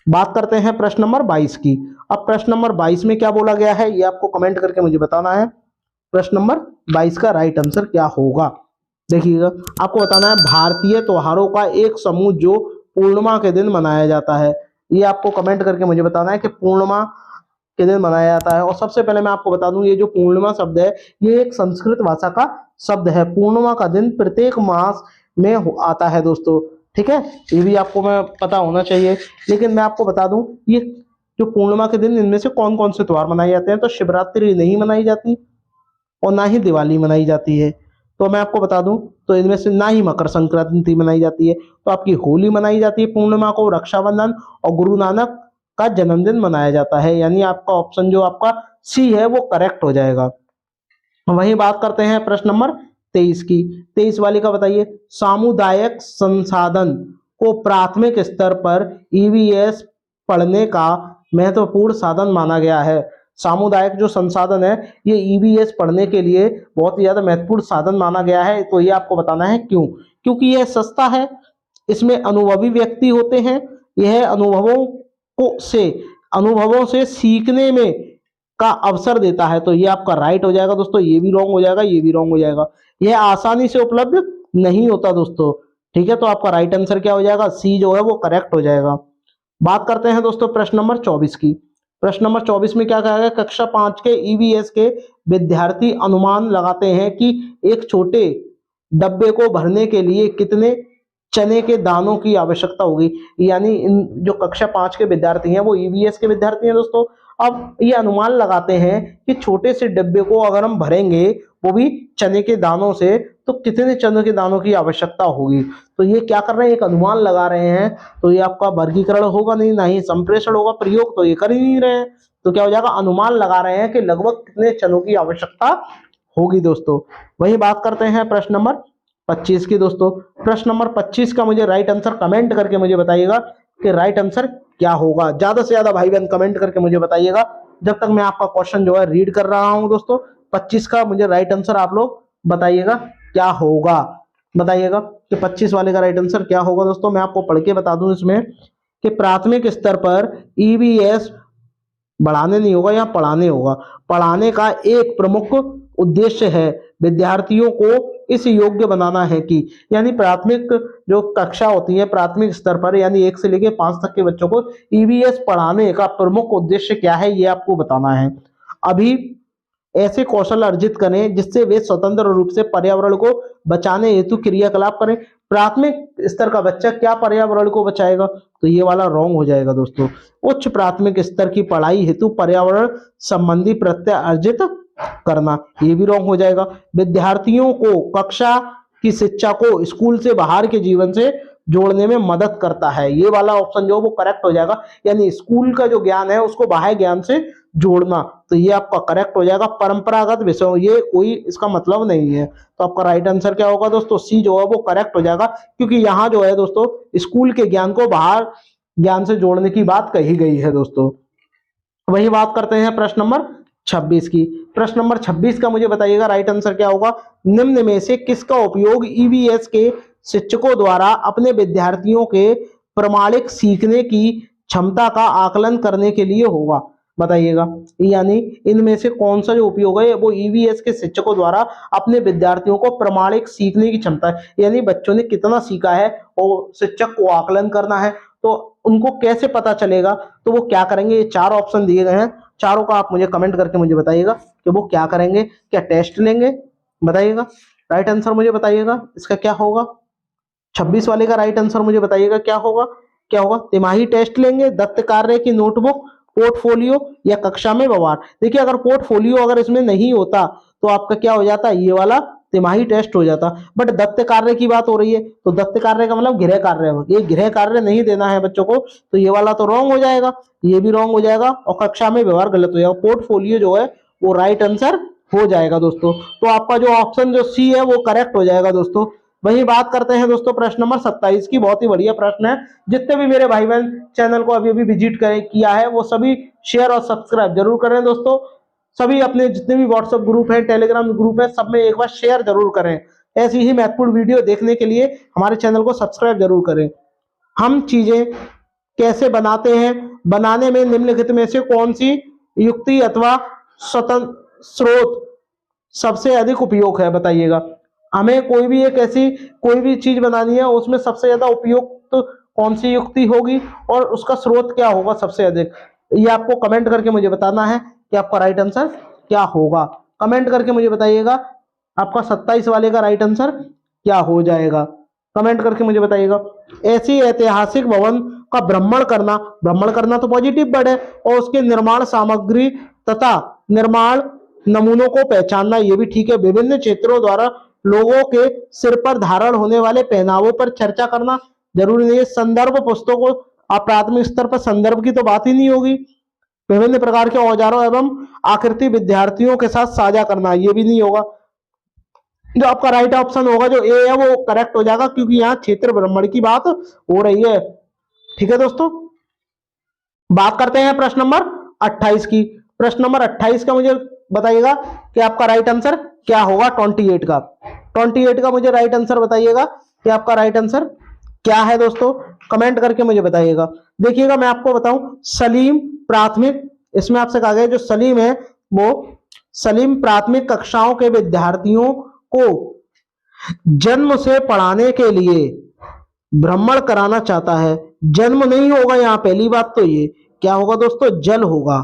बात करते हैं प्रश्न नंबर 22 की। अब प्रश्न नंबर 22 में क्या बोला गया है ये आपको कमेंट करके मुझे बताना है। प्रश्न नंबर 22 का राइट आंसर क्या होगा। देखिएगा आपको बताना है, भारतीय त्योहारों का एक समूह जो पूर्णिमा के दिन मनाया जाता है। ये आपको कमेंट करके मुझे बताना है कि पूर्णिमा के दिन मनाया जाता है। और सबसे पहले मैं आपको बता दूं, ये जो पूर्णिमा शब्द है ये एक संस्कृत भाषा का शब्द है। पूर्णिमा का दिन प्रत्येक मास में आता है दोस्तों। ठीक है, ये भी आपको मैं पता होना चाहिए। लेकिन मैं आपको बता दूं, ये जो पूर्णिमा के दिन इनमें से कौन कौन से त्योहार मनाए जाते हैं। तो शिवरात्रि नहीं मनाई जाती और ना ही दिवाली मनाई जाती है। तो मैं आपको बता दूं, तो इनमें से ना ही मकर संक्रांति मनाई जाती है। तो आपकी होली मनाई जाती है पूर्णिमा को, रक्षाबंधन और गुरु नानक का जन्मदिन मनाया जाता है। यानी आपका ऑप्शन जो आपका सी है वो करेक्ट हो जाएगा। वहीं बात करते हैं प्रश्न नंबर 23 की। 23 वाले का बताइए, सामुदायिक संसाधन को प्राथमिक स्तर पर ईवीएस पढ़ने का महत्वपूर्ण साधन माना गया है। सामुदायिक जो संसाधन है ये ईवीएस पढ़ने के लिए बहुत ही ज्यादा महत्वपूर्ण साधन माना गया है। तो ये आपको बताना है क्यों। क्योंकि यह सस्ता है, इसमें अनुभवी व्यक्ति होते हैं, यह अनुभवों से सीखने में का अवसर देता है। तो ये आपका राइट हो जाएगा दोस्तों। ये भी रॉन्ग हो जाएगा, ये भी रॉन्ग हो जाएगा। यह आसानी से उपलब्ध नहीं होता दोस्तों। ठीक है, तो आपका राइट आंसर क्या हो जाएगा, सी जो है वो करेक्ट हो जाएगा। बात करते हैं दोस्तों प्रश्न नंबर 24 की। प्रश्न नंबर 24 में क्या कहा गया, कक्षा 5 के ईवीएस के विद्यार्थी अनुमान लगाते हैं कि एक छोटे डब्बे को भरने के लिए कितने चने के दानों की आवश्यकता होगी। यानी इन जो कक्षा 5 के विद्यार्थी हैं वो ईवीएस के विद्यार्थी हैं दोस्तों। अब ये अनुमान लगाते हैं कि छोटे से डिब्बे को अगर हम भरेंगे वो भी चने के दानों से, तो कितने चने के दानों की आवश्यकता होगी। तो ये क्या कर रहे हैं, एक अनुमान लगा रहे हैं। तो ये आपका वर्गीकरण होगा नहीं, ना ही संप्रेषण होगा, प्रयोग तो ये कर ही नहीं रहे हैं। तो क्या हो जाएगा, अनुमान लगा रहे हैं कि लगभग कितने चनों की आवश्यकता होगी दोस्तों। वही बात करते हैं प्रश्न नंबर 25 की दोस्तों। प्रश्न नंबर 25 का मुझे राइट आंसर कमेंट करके मुझे बताइएगा कि राइट आंसर क्या होगा। ज्यादा से ज्यादा भाई बहन कमेंट करके मुझे बताइएगा जब तक मैं आपका क्वेश्चन जो है रीड कर रहा हूं दोस्तों। 25 का मुझे राइट आंसर आप लोग बताइएगा क्या होगा। बताइएगा कि 25 वाले का राइट आंसर क्या होगा दोस्तों। मैं आपको पढ़ के बता दूं इसमें कि प्राथमिक स्तर पर ईवीएस बढ़ाने नहीं होगा, यहाँ पढ़ाने होगा। पढ़ाने का एक प्रमुख उद्देश्य है विद्यार्थियों को इस योग्य बनाना है कि, यानी प्राथमिक जो कक्षा होती है प्राथमिक स्तर पर, यानी 1 से लेकर 5 तक के बच्चों को ईवीएस पढ़ाने का प्रमुख उद्देश्य क्या है ये आपको बताना है। अभी ऐसे कौशल अर्जित करें जिससे वे स्वतंत्र रूप से पर्यावरण को बचाने हेतु क्रियाकलाप करें। प्राथमिक स्तर का बच्चा क्या पर्यावरण को बचाएगा, तो ये वाला रॉन्ग हो जाएगा दोस्तों। उच्च प्राथमिक स्तर की पढ़ाई हेतु पर्यावरण संबंधी प्रत्यय अर्जित करना, ये भी रॉन्ग हो जाएगा। विद्यार्थियों को कक्षा की शिक्षा को स्कूल से बाहर के जीवन से जोड़ने में मदद करता है, ये वाला ऑप्शन जो वो करेक्ट हो जाएगा। यानी स्कूल का जो ज्ञान है उसको बाह्य ज्ञान से जोड़ना, तो ये आपका करेक्ट हो जाएगा। परंपरागत विषयों, ये कोई इसका मतलब नहीं है, तो आपका राइट आंसर क्या होगा दोस्तों, सी जो है वो करेक्ट हो जाएगा, क्योंकि यहाँ जो है दोस्तों स्कूल के ज्ञान को बाहर ज्ञान से जोड़ने की बात कही गई है दोस्तों। वही बात करते हैं प्रश्न नंबर 26 की। प्रश्न नंबर 26 का मुझे बताइएगा राइट आंसर क्या होगा। निम्न में से किसका उपयोग ईवीएस के शिक्षकों द्वारा अपने विद्यार्थियों के प्रमाणिक सीखने की क्षमता का आकलन करने के लिए होगा, बताइएगा। यानी इनमें से कौन सा जो उपयोग है वो ईवीएस के शिक्षकों द्वारा अपने विद्यार्थियों को प्रमाणिक सीखने की क्षमता है, यानी बच्चों ने कितना सीखा है और शिक्षक को आकलन करना है, तो उनको कैसे पता चलेगा, तो वो क्या करेंगे। ये चार ऑप्शन दिए गए हैं, चारों का आप मुझे कमेंट करके मुझे बताइएगा कि वो क्या करेंगे। क्या टेस्ट लेंगे, बताइएगा। राइट आंसर मुझे बताइएगा इसका क्या होगा। 26 वाले का राइट आंसर मुझे बताइएगा क्या होगा। क्या होगा, तिमाही टेस्ट लेंगे, दत्त कार्य की नोटबुक, पोर्टफोलियो या कक्षा में व्यवहार। देखिए अगर पोर्टफोलियो अगर इसमें नहीं होता तो आपका क्या हो जाता, ये वाला तिमाही टेस्ट हो जाता। बट दत्त कार्य की बात हो रही है, तो दत्त कार्य का मतलब गृह कार्य, ये गृह कार्य नहीं देना है बच्चों को, तो ये वाला तो रॉन्ग हो जाएगा, ये भी रॉन्ग हो जाएगा, और कक्षा में व्यवहार गलत हो जाएगा। पोर्टफोलियो जो है वो राइट आंसर हो जाएगा दोस्तों। तो आपका जो ऑप्शन जो सी है वो करेक्ट हो जाएगा दोस्तों। वही बात करते हैं दोस्तों प्रश्न नंबर 27 की। बहुत ही बढ़िया प्रश्न है। जितने भी मेरे भाई बहन चैनल को अभी अभी विजिट करें किया है वो सभी शेयर और सब्सक्राइब जरूर करें दोस्तों। सभी अपने जितने भी व्हाट्सएप ग्रुप है, टेलीग्राम ग्रुप है, सब में एक बार शेयर जरूर करें। ऐसी ही महत्वपूर्ण वीडियो देखने के लिए हमारे चैनल को सब्सक्राइब जरूर करें। हम चीजें कैसे बनाते हैं, बनाने में निम्नलिखित में से कौन सी युक्ति अथवा स्वतंत्र स्रोत सबसे अधिक उपयोग है, बताइएगा। हमें कोई भी एक ऐसी कोई भी चीज बनानी है, उसमें सबसे ज्यादा उपयुक्त कौन सी युक्ति होगी और उसका स्रोत क्या होगा सबसे अधिक, ये आपको कमेंट करके मुझे बताना है कि आपका राइट आंसर क्या होगा। कमेंट करके मुझे बताइएगा आपका 27 वाले का राइट आंसर क्या हो जाएगा, कमेंट करके मुझे बताइएगा। ऐसी ऐतिहासिक भवन का भ्रमण करना तो पॉजिटिव वर्ड है, और उसके निर्माण सामग्री तथा निर्माण नमूनों को पहचानना, ये भी ठीक है। विभिन्न क्षेत्रों द्वारा लोगों के सिर पर धारण होने वाले पहनावों पर चर्चा करना जरूरी नहीं है। संदर्भ पुस्तकों, आप प्राथमिक स्तर पर संदर्भ की तो बात ही नहीं होगी। विभिन्न प्रकार के औजारों एवं आकृति विद्यार्थियों के साथ साझा करना, ये भी नहीं होगा। जो आपका राइट ऑप्शन होगा जो ए है वो करेक्ट हो जाएगा, क्योंकि यहाँ क्षेत्र भ्रमण की बात हो रही है। ठीक है दोस्तों, बात करते हैं प्रश्न नंबर 28 की। प्रश्न नंबर 28 का मुझे बताइएगा कि आपका राइट आंसर क्या होगा। 28 का मुझे राइट आंसर बताइएगा कि आपका राइट आंसर क्या है दोस्तों, कमेंट करके मुझे बताइएगा। देखिएगा मैं आपको बताऊं, सलीम प्राथमिक, इसमें आपसे कहा गया जो सलीम है वो सलीम प्राथमिक कक्षाओं के विद्यार्थियों को जन्म से पढ़ाने के लिए भ्रमण कराना चाहता है। जन्म नहीं होगा यहाँ, पहली बात तो ये क्या होगा दोस्तों, जल होगा।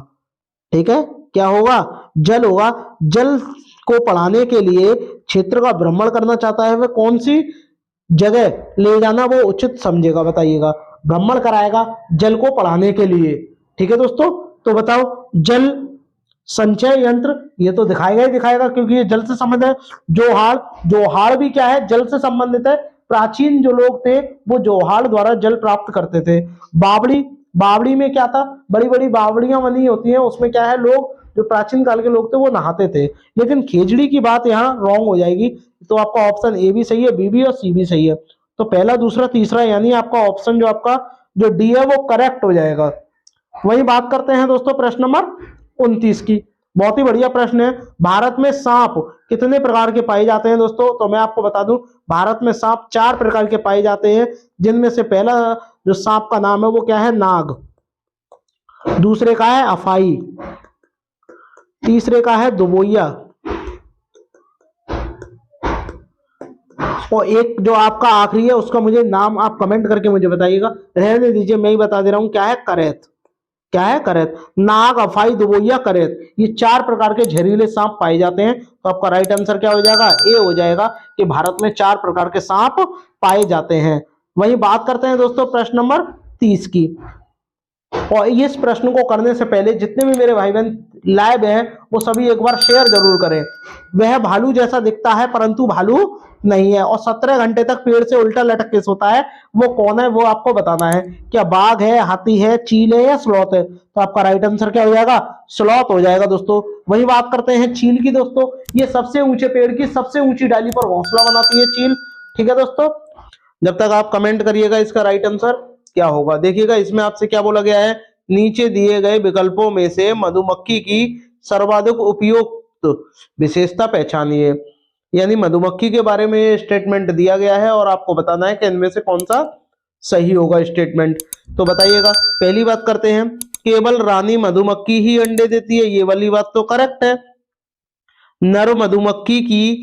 ठीक है, क्या होगा, जल होगा। जल को पढ़ाने के लिए क्षेत्र का भ्रमण करना चाहता है, वह कौन सी जगह ले जाना वो उचित समझेगा, बताइएगा। भ्रमण कराएगा जल को पढ़ाने के लिए। ठीक है दोस्तों, तो बताओ जल संचय यंत्र, ये तो दिखाएगा ही दिखाएगा, क्योंकि ये जल से संबंधित है। जोहाड़ भी क्या है, जल से संबंधित है। प्राचीन जो लोग थे वो जोहाड़ द्वारा जल प्राप्त करते थे। बावड़ी में क्या था, बड़ी बड़ी बावड़ियां बनी होती हैं, उसमें क्या है, लोग जो प्राचीन काल के लोग थे वो नहाते थे। लेकिन खेजड़ी की बात यहाँ रॉन्ग हो जाएगी, तो आपका ऑप्शन ए भी सही है, बी भी और सी भी सही है। तो पहला, दूसरा, तीसरा, यानी आपका ऑप्शन जो आपका जो डी है वो करेक्ट हो जाएगा। वही बात करते हैं दोस्तों प्रश्न नंबर 29 की। बहुत ही बढ़िया प्रश्न है। भारत में सांप कितने प्रकार के पाए जाते हैं दोस्तों, तो मैं आपको बता दूं, भारत में सांप 4 प्रकार के पाए जाते हैं, जिनमें से पहला जो सांप का नाम है वो क्या है, नाग। दूसरे का है अफाई, तीसरे का है दुबोइया, और एक जो आपका आखिरी है उसका मुझे नाम आप कमेंट करके मुझे बताइएगा। रहने दीजिए, मैं ही बता दे रहा हूं, क्या है, करैत। क्या है, करैत। नाग, अफाई, दुबोइया, करैत, ये 4 प्रकार के जहरीले सांप पाए जाते हैं। तो आपका राइट आंसर क्या हो जाएगा, ए हो जाएगा कि भारत में 4 प्रकार के सांप पाए जाते हैं। वहीं बात करते हैं दोस्तों प्रश्न नंबर 30 की। और इस प्रश्न को करने से पहले जितने भी मेरे भाई बहन लाइव हैं वो सभी एक बार शेयर जरूर करें। वह भालू जैसा दिखता है परंतु भालू नहीं है और 17 घंटे तक पेड़ से उल्टा लटक के सोता है, वो कौन है, वो आपको बताना है। क्या बाघ है, हाथी है, चील है या स्लॉथ है? तो आपका राइट आंसर क्या हो जाएगा, स्लॉथ हो जाएगा दोस्तों। वही बात करते हैं चील की दोस्तों। ये सबसे ऊंचे पेड़ की सबसे ऊंची डाली पर घोंसला बनाती है चील। ठीक है दोस्तों, जब तक आप कमेंट करिएगा इसका राइट आंसर क्या होगा। देखिएगा इसमें आपसे क्या बोला गया है, नीचे दिए गए विकल्पों में से मधुमक्खी की सर्वाधिक उपयुक्त विशेषता पहचानिए। यानी मधुमक्खी के बारे में स्टेटमेंट दिया गया है और आपको बताना है कि इनमें से कौन सा सही होगा स्टेटमेंट। तो बताइएगा। पहली बात करते हैं, केवल रानी मधुमक्खी ही अंडे देती है, ये वाली बात तो करेक्ट है। नर मधुमक्खी की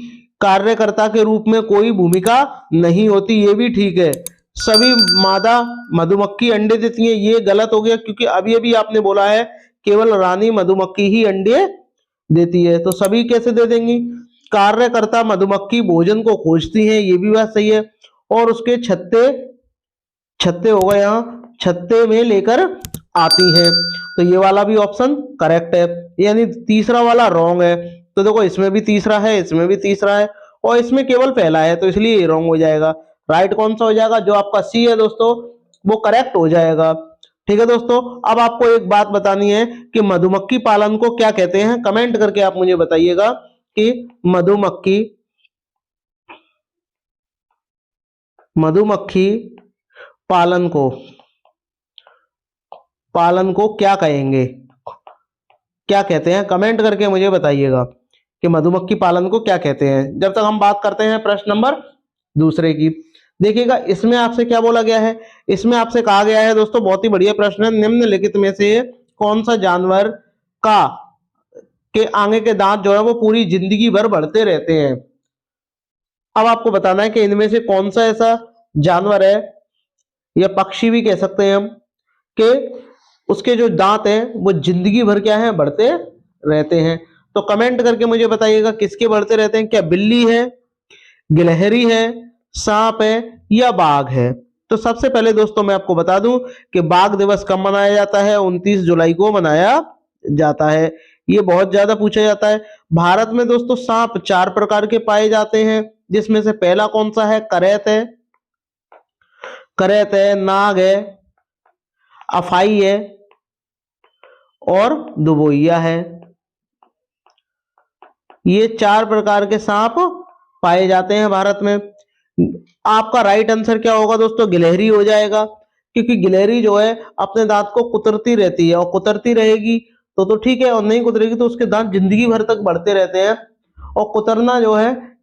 कार्यकर्ता के रूप में कोई भूमिका नहीं होती, ये भी ठीक है। सभी मादा मधुमक्खी अंडे देती हैं, ये गलत हो गया क्योंकि अभी अभी आपने बोला है केवल रानी मधुमक्खी ही अंडे देती है, तो सभी कैसे दे देंगी। कार्यकर्ता मधुमक्खी भोजन को खोजती है, ये भी बात सही है। और उसके छत्ते छत्ते होगा, यहाँ छत्ते में लेकर आती हैं, तो ये वाला भी ऑप्शन करेक्ट है। यानी तीसरा वाला रॉन्ग है। तो देखो इसमें भी तीसरा है, इसमें भी तीसरा है और इसमें केवल पहला है, तो इसलिए ये रॉन्ग हो जाएगा। राइट कौन सा हो जाएगा, जो आपका सी है दोस्तों वो करेक्ट हो जाएगा। ठीक है दोस्तों, अब आपको एक बात बतानी है कि मधुमक्खी पालन को क्या कहते हैं। कमेंट करके आप मुझे बताइएगा कि मधुमक्खी पालन को क्या कहेंगे, क्या कहते हैं। कमेंट करके मुझे बताइएगा कि मधुमक्खी पालन को क्या कहते हैं। जब तक हम बात करते हैं प्रश्न नंबर दूसरे की। देखिएगा इसमें आपसे क्या बोला गया है, इसमें आपसे कहा गया है दोस्तों, बहुत ही बढ़िया प्रश्न है। निम्नलिखित में से कौन सा जानवर का के आगे के दांत जो है वो पूरी जिंदगी भर बढ़ते रहते हैं। अब आपको बताना है कि इनमें से कौन सा ऐसा जानवर है, या पक्षी भी कह सकते हैं हम, कि उसके जो दांत हैं वो जिंदगी भर क्या है, बढ़ते रहते हैं। तो कमेंट करके मुझे बताइएगा किसके बढ़ते रहते हैं। क्या बिल्ली है, गिलहरी है, सांप है या बाघ है। तो सबसे पहले दोस्तों मैं आपको बता दूं कि बाघ दिवस कब मनाया जाता है, 29 जुलाई को मनाया जाता है। ये बहुत ज्यादा पूछा जाता है। भारत में दोस्तों सांप 4 प्रकार के पाए जाते हैं, जिसमें से पहला कौन सा है, करैत है, नाग है, अफाई है और दुबोइया है। ये 4 प्रकार के सांप पाए जाते हैं भारत में। आपका राइट आंसर क्या होगा दोस्तों, गिलहरी हो जाएगा, क्योंकि गिलहरी जो है अपने दांत को कुतरती रहती है और कुतरती रहेगी तो ठीक है, और नहीं कुतरेगी तो उसके दांत जिंदगी भर तक बढ़ते रहते हैं। और कुतरना जो है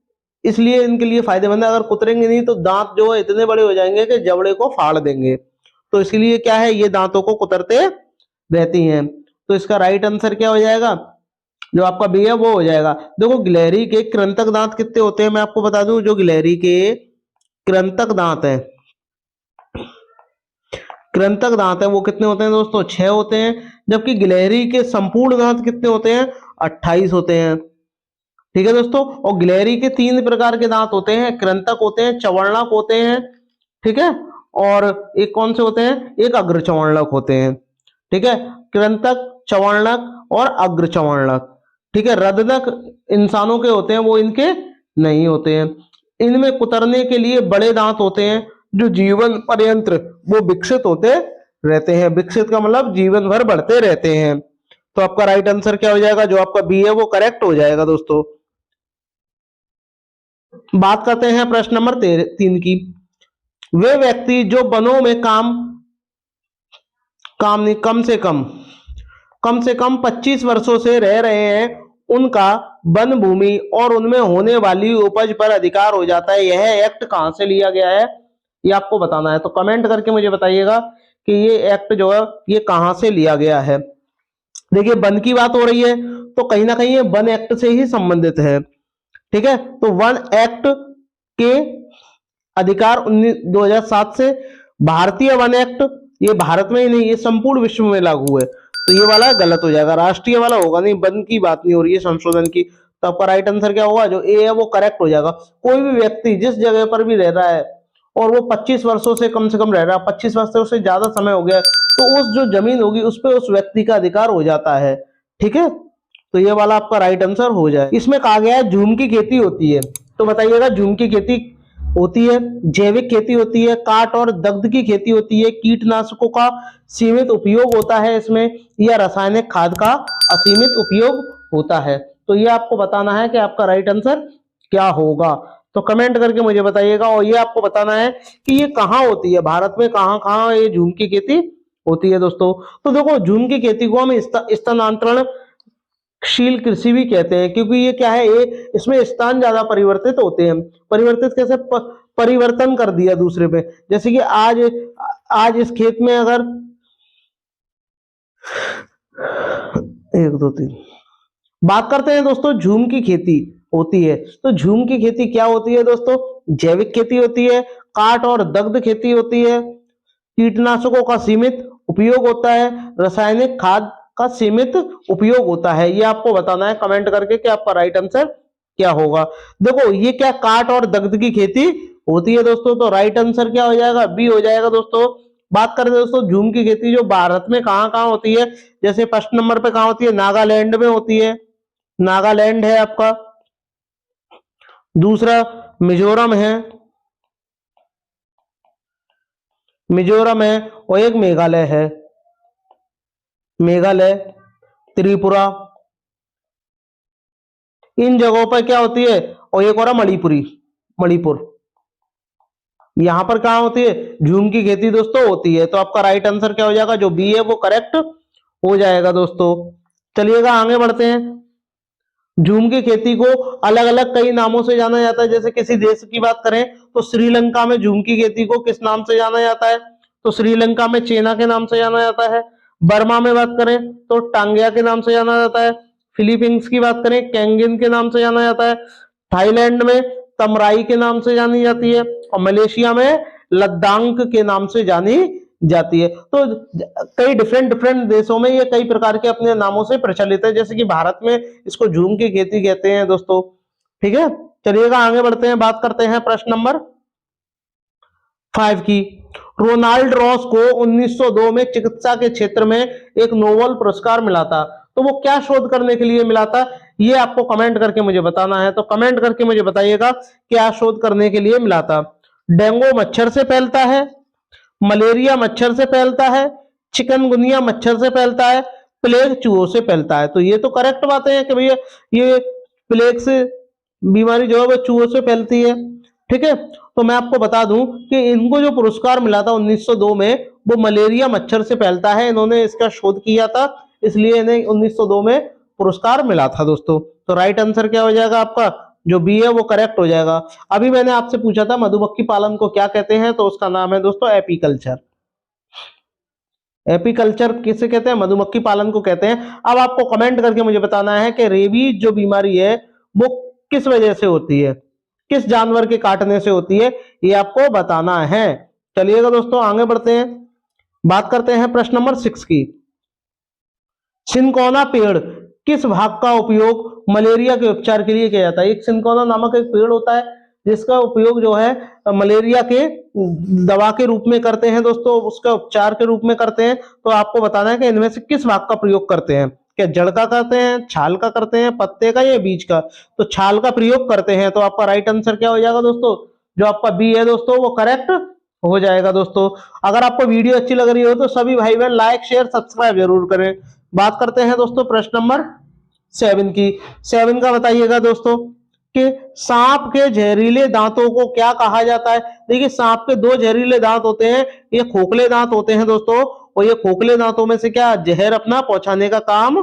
इसलिए इनके लिए फायदेमंद है, अगर कुतरेंगे नहीं तो दांत जो है इतने बड़े हो जाएंगे कि जबड़े को फाड़ देंगे। तो इसलिए क्या है, ये दांतों को कुतरते रहती हैं। तो इसका राइट आंसर क्या हो जाएगा, जो आपका बी है वो हो जाएगा। देखो गिलहरी के कृंतक दांत कितने होते हैं मैं आपको बता दूं, जो गिलहरी के कृंतक दांत है, वो कितने होते हैं दोस्तों, 6 होते हैं। जबकि गिलहरी के संपूर्ण दांत कितने होते हैं, 28 होते हैं। ठीक है दोस्तों, और गिलहरी के 3 प्रकार के दांत होते हैं, कृंतक होते हैं, चवर्णक होते हैं, ठीक है, और एक कौन से होते हैं, एक अग्र चवर्णक होते हैं। ठीक है, कृंतक, चवर्णक और अग्र चवर्णक। ठीक है, रदनक इंसानों के होते हैं, वो इनके नहीं होते हैं। इनमें कुतरने के लिए बड़े दांत होते हैं जो जीवन पर्यंत वो विकसित होते रहते हैं। विकसित का मतलब जीवन भर बढ़ते रहते हैं। तो आपका राइट आंसर क्या हो जाएगा, जो आपका बी है वो करेक्ट हो जाएगा दोस्तों। बात करते हैं प्रश्न नंबर 3 की। वे व्यक्ति जो वनों में कम से कम 25 वर्षों से रह रहे हैं, उनका वन भूमि और उनमें होने वाली उपज पर अधिकार हो जाता है। यह एक्ट कहां से लिया गया है, ये आपको बताना है। तो कमेंट करके मुझे बताइएगा कि ये एक्ट जो है ये कहां से लिया गया है। देखिए वन की बात हो रही है तो कहीं ना कहीं ये वन एक्ट से ही संबंधित है। ठीक है, तो वन एक्ट के अधिकार 2007 से, भारतीय वन एक्ट ये भारत में ही नहीं, ये संपूर्ण विश्व में लागू है। तो ये वाला गलत हो जाएगा, राष्ट्रीय वाला होगा नहीं, वन की बात नहीं हो रही है, संशोधन की। तो आपका राइट आंसर क्या होगा, जो ए है वो करेक्ट हो जाएगा। कोई भी व्यक्ति जिस जगह पर भी रह रहा है और वो 25 वर्षों से कम रह रहा है, 25 वर्षों से ज्यादा समय हो गया, तो उस जो जमीन होगी उस पर उस व्यक्ति का अधिकार हो जाता है। ठीक है, तो ये वाला आपका राइट आंसर हो जाए। इसमें कहा गया है झूम की खेती होती है, तो बताइएगा झूम की खेती होती है, जैविक खेती होती है, काट और दग्ध की खेती होती है, कीटनाशकों का सीमित उपयोग होता है इसमें, या रासायनिक खाद का असीमित उपयोग होता है। तो ये आपको बताना है कि आपका राइट आंसर क्या होगा। तो कमेंट करके मुझे बताइएगा। और ये आपको बताना है कि ये कहाँ होती है, भारत में कहाँ कहाँ ये झूम की खेती होती है दोस्तों। तो देखो, झूम की खेती को हम स्थानांतरण शील कृषि भी कहते हैं, क्योंकि ये क्या है, ये इसमें स्थान ज्यादा परिवर्तित होते हैं। परिवर्तित कैसे, परिवर्तन कर दिया दूसरे पे। जैसे कि आज इस खेत में अगर 1 2 3 बात करते हैं दोस्तों, झूम की खेती होती है। तो झूम की खेती क्या होती है दोस्तों, जैविक खेती होती है, काट और दग्ध खेती होती है, कीटनाशकों का सीमित उपयोग होता है, रासायनिक खाद का सीमित उपयोग होता है। ये आपको बताना है कमेंट करके कि आपका राइट आंसर क्या होगा। देखो, ये क्या काट और दग्ध की खेती होती है दोस्तों, तो राइट आंसर क्या हो जाएगा, बी हो जाएगा दोस्तों। बात करें दोस्तों, झूम की खेती जो भारत में कहां कहां होती है, जैसे फर्स्ट नंबर पे कहां होती है, नागालैंड में होती है, नागालैंड है आपका। दूसरा मिजोरम है, मिजोरम है, और एक मेघालय है, मेघालय, त्रिपुरा, इन जगहों पर क्या होती है। और एक और मणिपुरी, मणिपुर, यहां पर कहां होती है, झूम की खेती दोस्तों होती है। तो आपका राइट आंसर क्या हो जाएगा, जो बी है वो करेक्ट हो जाएगा दोस्तों। चलिएगा आगे बढ़ते हैं। झूम की खेती को अलग अलग कई नामों से जाना जाता है। जैसे किसी देश की बात करें तो श्रीलंका में झूम की खेती को किस नाम से जाना जाता है, तो श्रीलंका में चेना के नाम से जाना जाता है। बर्मा में बात करें तो टांगिया के नाम से जाना जाता है। फिलीपींस की बात करें कैंगिन के नाम से जाना जाता है। थाईलैंड में तमराई के नाम से जानी जाती है, और मलेशिया में लद्दाख के नाम से जानी जाती है। तो कई डिफरेंट डिफरेंट देशों में ये कई प्रकार के अपने नामों से प्रचलित है। जैसे कि भारत में इसको झूम की खेती कहते हैं दोस्तों। ठीक है, चलिएगा आगे बढ़ते हैं, बात करते हैं प्रश्न नंबर 5 की। रोनाल्ड रॉस को 1902 में चिकित्सा के क्षेत्र में एक नोबेल पुरस्कार मिला था, तो वो क्या शोध करने के लिए मिला था, ये आपको कमेंट करके मुझे बताना है। तो कमेंट करके मुझे बताइएगा क्या शोध करने के लिए मिला था। डेंगू मच्छर से फैलता है, मलेरिया मच्छर से फैलता है, चिकनगुनिया मच्छर से फैलता है, प्लेग चूहों से फैलता है। तो ये तो करेक्ट बातें हैं कि भैया ये प्लेग से बीमारी जो है वो चूहों से फैलती है। ठीक है, तो मैं आपको बता दूं कि इनको जो पुरस्कार मिला था 1902 में, वो मलेरिया मच्छर से फैलता है। इन्होंने इसका शोध किया था, इसलिए इन्हें 1902 में पुरस्कार मिला था दोस्तों। तो राइट आंसर क्या हो जाएगा आपका, जो बी है वो करेक्ट हो जाएगा। अभी मैंने आपसे पूछा था मधुमक्खी पालन को क्या कहते हैं, तो उसका नाम है दोस्तों एपीकल्चर। एपीकल्चर किसे कहते हैं, मधुमक्खी पालन को कहते हैं। अब आपको कमेंट करके मुझे बताना है कि रेबीज जो बीमारी है वो किस वजह से होती है, किस जानवर के काटने से होती है, ये आपको बताना है। चलिएगा दोस्तों आगे बढ़ते हैं, बात करते हैं प्रश्न नंबर 6 की। सिनकोना पेड़ किस भाग का उपयोग मलेरिया के उपचार के लिए किया जाता है। एक सिनकोना नामक एक पेड़ होता है जिसका उपयोग जो है मलेरिया के दवा के रूप में करते हैं दोस्तों, उसका उपचार के रूप में करते हैं। तो आपको बताना है कि इनमें से किस भाग का प्रयोग करते हैं, क्या जड़ का करते हैं, छाल का करते हैं, पत्ते का या बीज का। तो छाल का प्रयोग करते हैं। तो आपका राइट आंसर क्या हो जाएगा दोस्तों, जो आपका बी है दोस्तों वो करेक्ट हो जाएगा दोस्तों। अगर आपको वीडियो अच्छी लग रही हो तो सभी भाई बहन लाइक शेयर सब्सक्राइब जरूर करें। बात करते हैं दोस्तों प्रश्न नंबर 7 की। 7 का बताइएगा दोस्तों कि सांप के जहरीले दांतों को क्या कहा जाता है। देखिए सांप के 2 जहरीले दांत होते हैं, ये खोखले दांत होते हैं दोस्तों, और ये खोखले दांतों में से क्या जहर अपना पहुंचाने का काम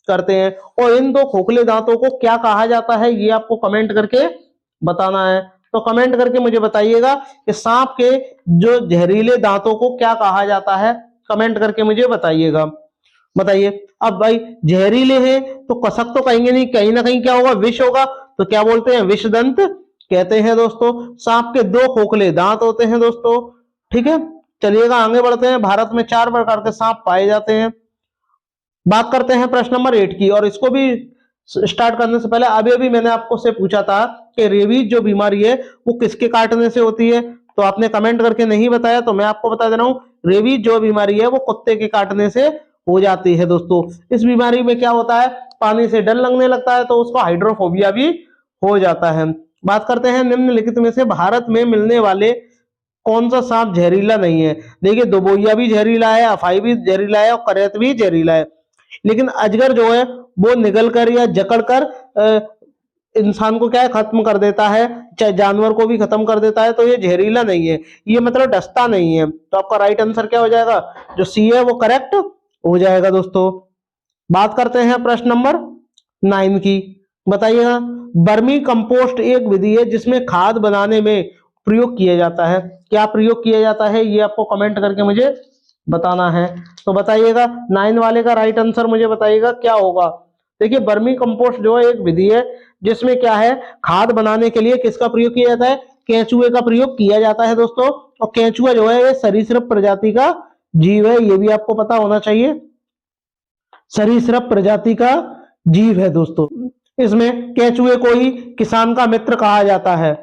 करते हैं। और इन 2 खोखले दांतों को क्या कहा जाता है, ये आपको कमेंट करके बताना है। तो कमेंट करके मुझे बताइएगा कि सांप के जो जहरीले दांतों को क्या कहा जाता है, कमेंट करके मुझे बताइएगा। बताइए। अब भाई जहरीले हैं तो कसक तो कहेंगे नहीं, कहीं ना कहीं क्या होगा, विष होगा। तो क्या बोलते हैं, विषदंत कहते हैं दोस्तों। सांप के 2 खोखले दांत होते हैं दोस्तों। ठीक है, चलिएगा आगे बढ़ते हैं। भारत में 4 प्रकार के सांप पाए जाते हैं। बात करते हैं प्रश्न नंबर 8 की, और इसको भी स्टार्ट करने से पहले अभी अभी मैंने आपको से पूछा था कि रेबीज जो बीमारी है वो किसके काटने से होती है, तो आपने कमेंट करके नहीं बताया, तो मैं आपको बता दे रहा हूँ रेबीज जो बीमारी है वो कुत्ते के काटने से हो जाती है दोस्तों। इस बीमारी में क्या होता है, पानी से डर लगने लगता है, तो उसको हाइड्रोफोबिया भी हो जाता है। बात करते हैं निम्नलिखित में से भारत में मिलने वाले कौन सा सांप जहरीला नहीं है। देखिए दोबोइया भी जहरीला है, अफाई भी जहरीला है और करैत भी जहरीला है, लेकिन अजगर जो है वो निगल कर या जकड़ कर इंसान को क्या है खत्म कर देता है, चाहे जानवर को भी खत्म कर देता है, तो ये जहरीला नहीं है, ये मतलब डसता नहीं है। तो आपका राइट आंसर क्या हो जाएगा, जो सी है वो करेक्ट हो जाएगा दोस्तों। बात करते हैं प्रश्न नंबर 9 की, बताइएगा वर्मी कंपोस्ट एक विधि है जिसमें खाद बनाने में प्रयोग किया जाता है। क्या प्रयोग किया जाता है ये आपको कमेंट करके मुझे बताना है। तो बताइएगा 9 वाले का राइट आंसर मुझे बताइएगा क्या होगा। देखिए वर्मी कंपोस्ट जो है एक विधि है जिसमें क्या है खाद बनाने के लिए किसका प्रयोग किया जाता है, केंचुए का प्रयोग किया जाता है दोस्तों। और केंचुआ जो है ये सरीसृप प्रजाति का जीव है, ये भी आपको पता होना चाहिए, सरीसृप प्रजाति का जीव है दोस्तों। इसमें केंचुए को ही किसान का मित्र कहा जाता है,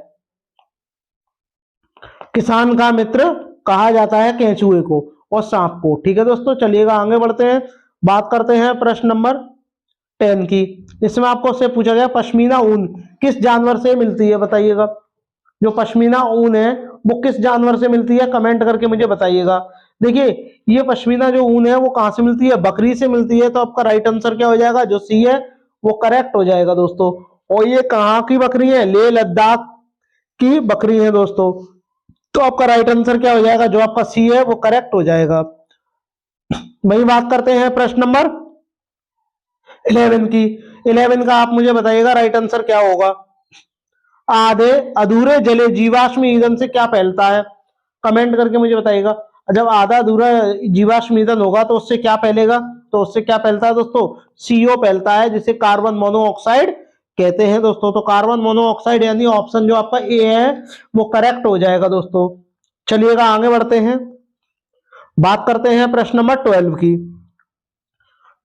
किसान का मित्र कहा जाता है केंचुए को और सांप को। ठीक है दोस्तों, चलिएगा आगे बढ़ते हैं। बात करते हैं प्रश्न नंबर 10 की। इसमें आपको से पूछा गया पश्मीना ऊन किस जानवर से मिलती है, बताइएगा। जो पश्मीना ऊन है वो किस जानवर से मिलती है, कमेंट करके मुझे बताइएगा। देखिए ये पश्मीना जो ऊन है वो कहां से मिलती है, बकरी से मिलती है। तो आपका राइट आंसर क्या हो जाएगा, जो सी है वो करेक्ट हो जाएगा दोस्तों। और ये कहाँ की बकरी है, लेह लद्दाख की बकरी है दोस्तों। तो आपका राइट आंसर क्या हो जाएगा, जो आपका सी है वो करेक्ट हो जाएगा। वही बात करते हैं प्रश्न नंबर 11 की। 11 का आप मुझे बताइएगा राइट आंसर क्या होगा। आधे अधूरे जले जीवाश्म ईंधन से क्या फैलता है, कमेंट करके मुझे बताइएगा। जब आधा अधूरा जीवाश्म ईंधन होगा तो उससे क्या फैलेगा, तो उससे क्या फैलता है दोस्तों, सीओ फैलता है, जिसे कार्बन मोनोऑक्साइड कहते हैं दोस्तों। तो कार्बन मोनोऑक्साइड यानी ऑप्शन जो आपका ए है वो करेक्ट हो जाएगा दोस्तों। चलिएगा आगे बढ़ते हैं। बात करते हैं प्रश्न नंबर 12 की।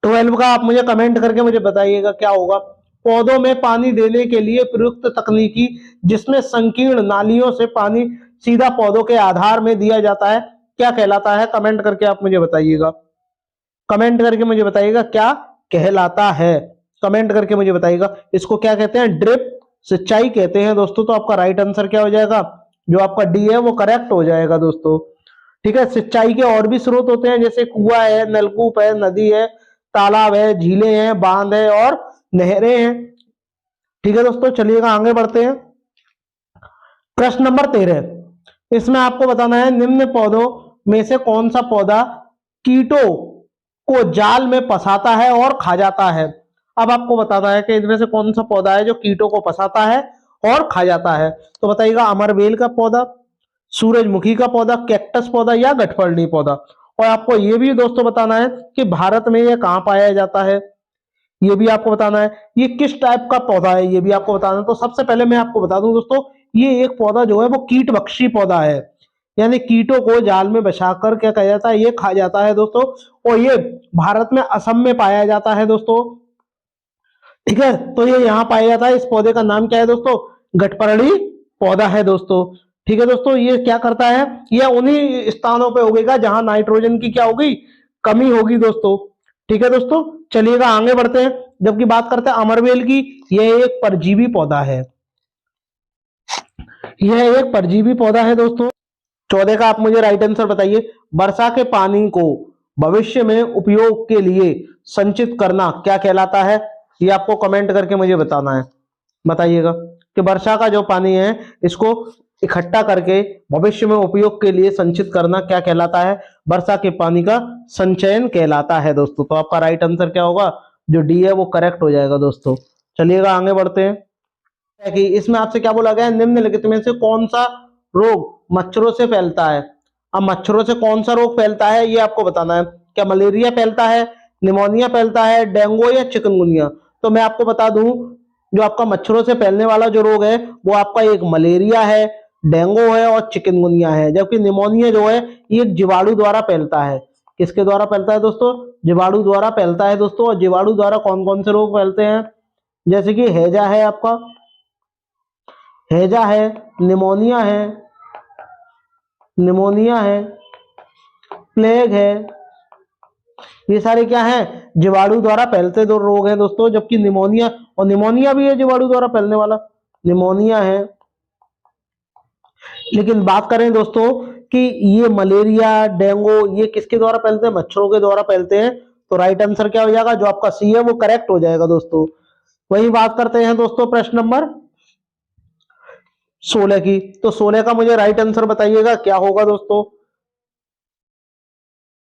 12 का आप मुझे कमेंट करके मुझे बताइएगा क्या होगा। पौधों में पानी देने के लिए प्रयुक्त तकनीकी जिसमें संकीर्ण नालियों से पानी सीधा पौधों के आधार में दिया जाता है क्या कहलाता है, कमेंट करके आप मुझे बताइएगा। कमेंट करके मुझे बताइएगा क्या कहलाता है, कमेंट करके मुझे बताइएगा। इसको क्या कहते हैं, ड्रिप सिंचाई कहते हैं दोस्तों। तो आपका राइट आंसर क्या हो जाएगा, जो आपका डी है वो करेक्ट हो जाएगा दोस्तों। ठीक है, सिंचाई के और भी स्रोत होते हैं, जैसे कुआं है, नलकूप है, नदी है, तालाब है, झीलें हैं, बांध है और नहरें हैं। ठीक है दोस्तों, चलिएगा आगे बढ़ते हैं। प्रश्न नंबर 13, इसमें आपको बताना है निम्न पौधों में से कौन सा पौधा कीटों को जाल में फंसाता है और खा जाता है। अब आपको बताना है कि इनमें से कौन सा पौधा है जो कीटों को फंसाता है और खा जाता है। तो बताइएगा अमरबेल का पौधा, सूरजमुखी का पौधा, कैक्टस पौधा या गठफड़नी पौधा। और आपको ये भी दोस्तों बताना है कि भारत में यह कहां पाया जाता है, ये भी आपको बताना है। ये किस टाइप का पौधा है ये भी आपको बताना है। तो सबसे पहले मैं आपको बता दूं दोस्तों, ये एक पौधा जो है वो कीटभक्षी पौधा है, यानी कीटों को जाल में बचाकर क्या कहा जाता है, ये खा जाता है दोस्तों। और ये भारत में असम में पाया जाता है दोस्तों। ठीक है, तो ये यहाँ पाया जाता है। इस पौधे का नाम क्या है दोस्तों, गठपर्णी पौधा है दोस्तों। ठीक है दोस्तों, ये क्या करता है, ये उन्हीं स्थानों पे उगेगा जहां नाइट्रोजन की क्या होगी, कमी होगी दोस्तों। ठीक है दोस्तों, चलिएगा आगे बढ़ते हैं। जबकि बात करते हैं अमरबेल की, यह एक परजीवी पौधा है, यह एक परजीवी पौधा है दोस्तों। 14 का आप मुझे राइट आंसर बताइए। वर्षा के पानी को भविष्य में उपयोग के लिए संचित करना क्या कहलाता है, ये आपको कमेंट करके मुझे बताना है। बताइएगा कि वर्षा का जो पानी है इसको इकट्ठा करके भविष्य में उपयोग के लिए संचित करना क्या कहलाता है, वर्षा के पानी का संचयन कहलाता है दोस्तों। तो आपका राइट आंसर क्या होगा, जो डी है वो करेक्ट हो जाएगा दोस्तों। चलिएगा आगे बढ़ते हैं कि इसमें आपसे क्या बोला गया है, निम्नलिखित में से कौन सा रोग मच्छरों से फैलता है। अब मच्छरों से कौन सा रोग फैलता है ये आपको बताना है। क्या मलेरिया फैलता है, निमोनिया फैलता है, डेंगू या चिकनगुनिया। तो मैं आपको बता दूं, जो आपका मच्छरों से फैलने वाला जो रोग है वो आपका एक मलेरिया है, डेंगू है और चिकनगुनिया है। जबकि निमोनिया जो है ये एक जीवाणु द्वारा फैलता है। किसके द्वारा फैलता है दोस्तों? जीवाणु द्वारा फैलता है दोस्तों। और जीवाणु द्वारा कौन कौन से रोग फैलते हैं? जैसे कि हैजा है, आपका हैजा है, निमोनिया है, निमोनिया है, प्लेग है, ये सारे क्या हैं? जीवाणु द्वारा फैलते दो रोग हैं दोस्तों। जबकि निमोनिया, और निमोनिया भी है जीवाणु द्वारा फैलने वाला, निमोनिया है। लेकिन बात करें दोस्तों कि ये मलेरिया, डेंगू, ये किसके द्वारा फैलते हैं? मच्छरों के द्वारा फैलते हैं। तो राइट आंसर क्या हो जाएगा? जो आपका सी है वो करेक्ट हो जाएगा दोस्तों। वही बात करते हैं दोस्तों प्रश्न नंबर 16 की। तो 16 का मुझे राइट आंसर बताइएगा क्या होगा दोस्तों।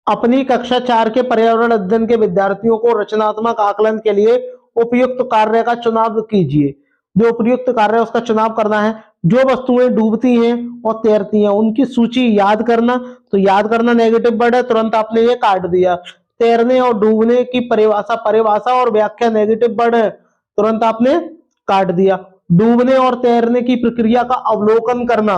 अपनी कक्षा 4 के पर्यावरण अध्ययन के विद्यार्थियों को रचनात्मक आकलन के लिए उपयुक्त कार्य का चुनाव कीजिए। जो उपयुक्त कार्य है उसका चुनाव करना है। जो वस्तुएं डूबती हैं और तैरती हैं उनकी सूची याद करना। तो याद करना नेगेटिव वर्ड है, तुरंत आपने ये काट दिया। तैरने और डूबने की परिभाषा, परिभाषा और व्याख्या नेगेटिव वर्ड है, तुरंत आपने काट दिया। डूबने और तैरने की प्रक्रिया का अवलोकन करना,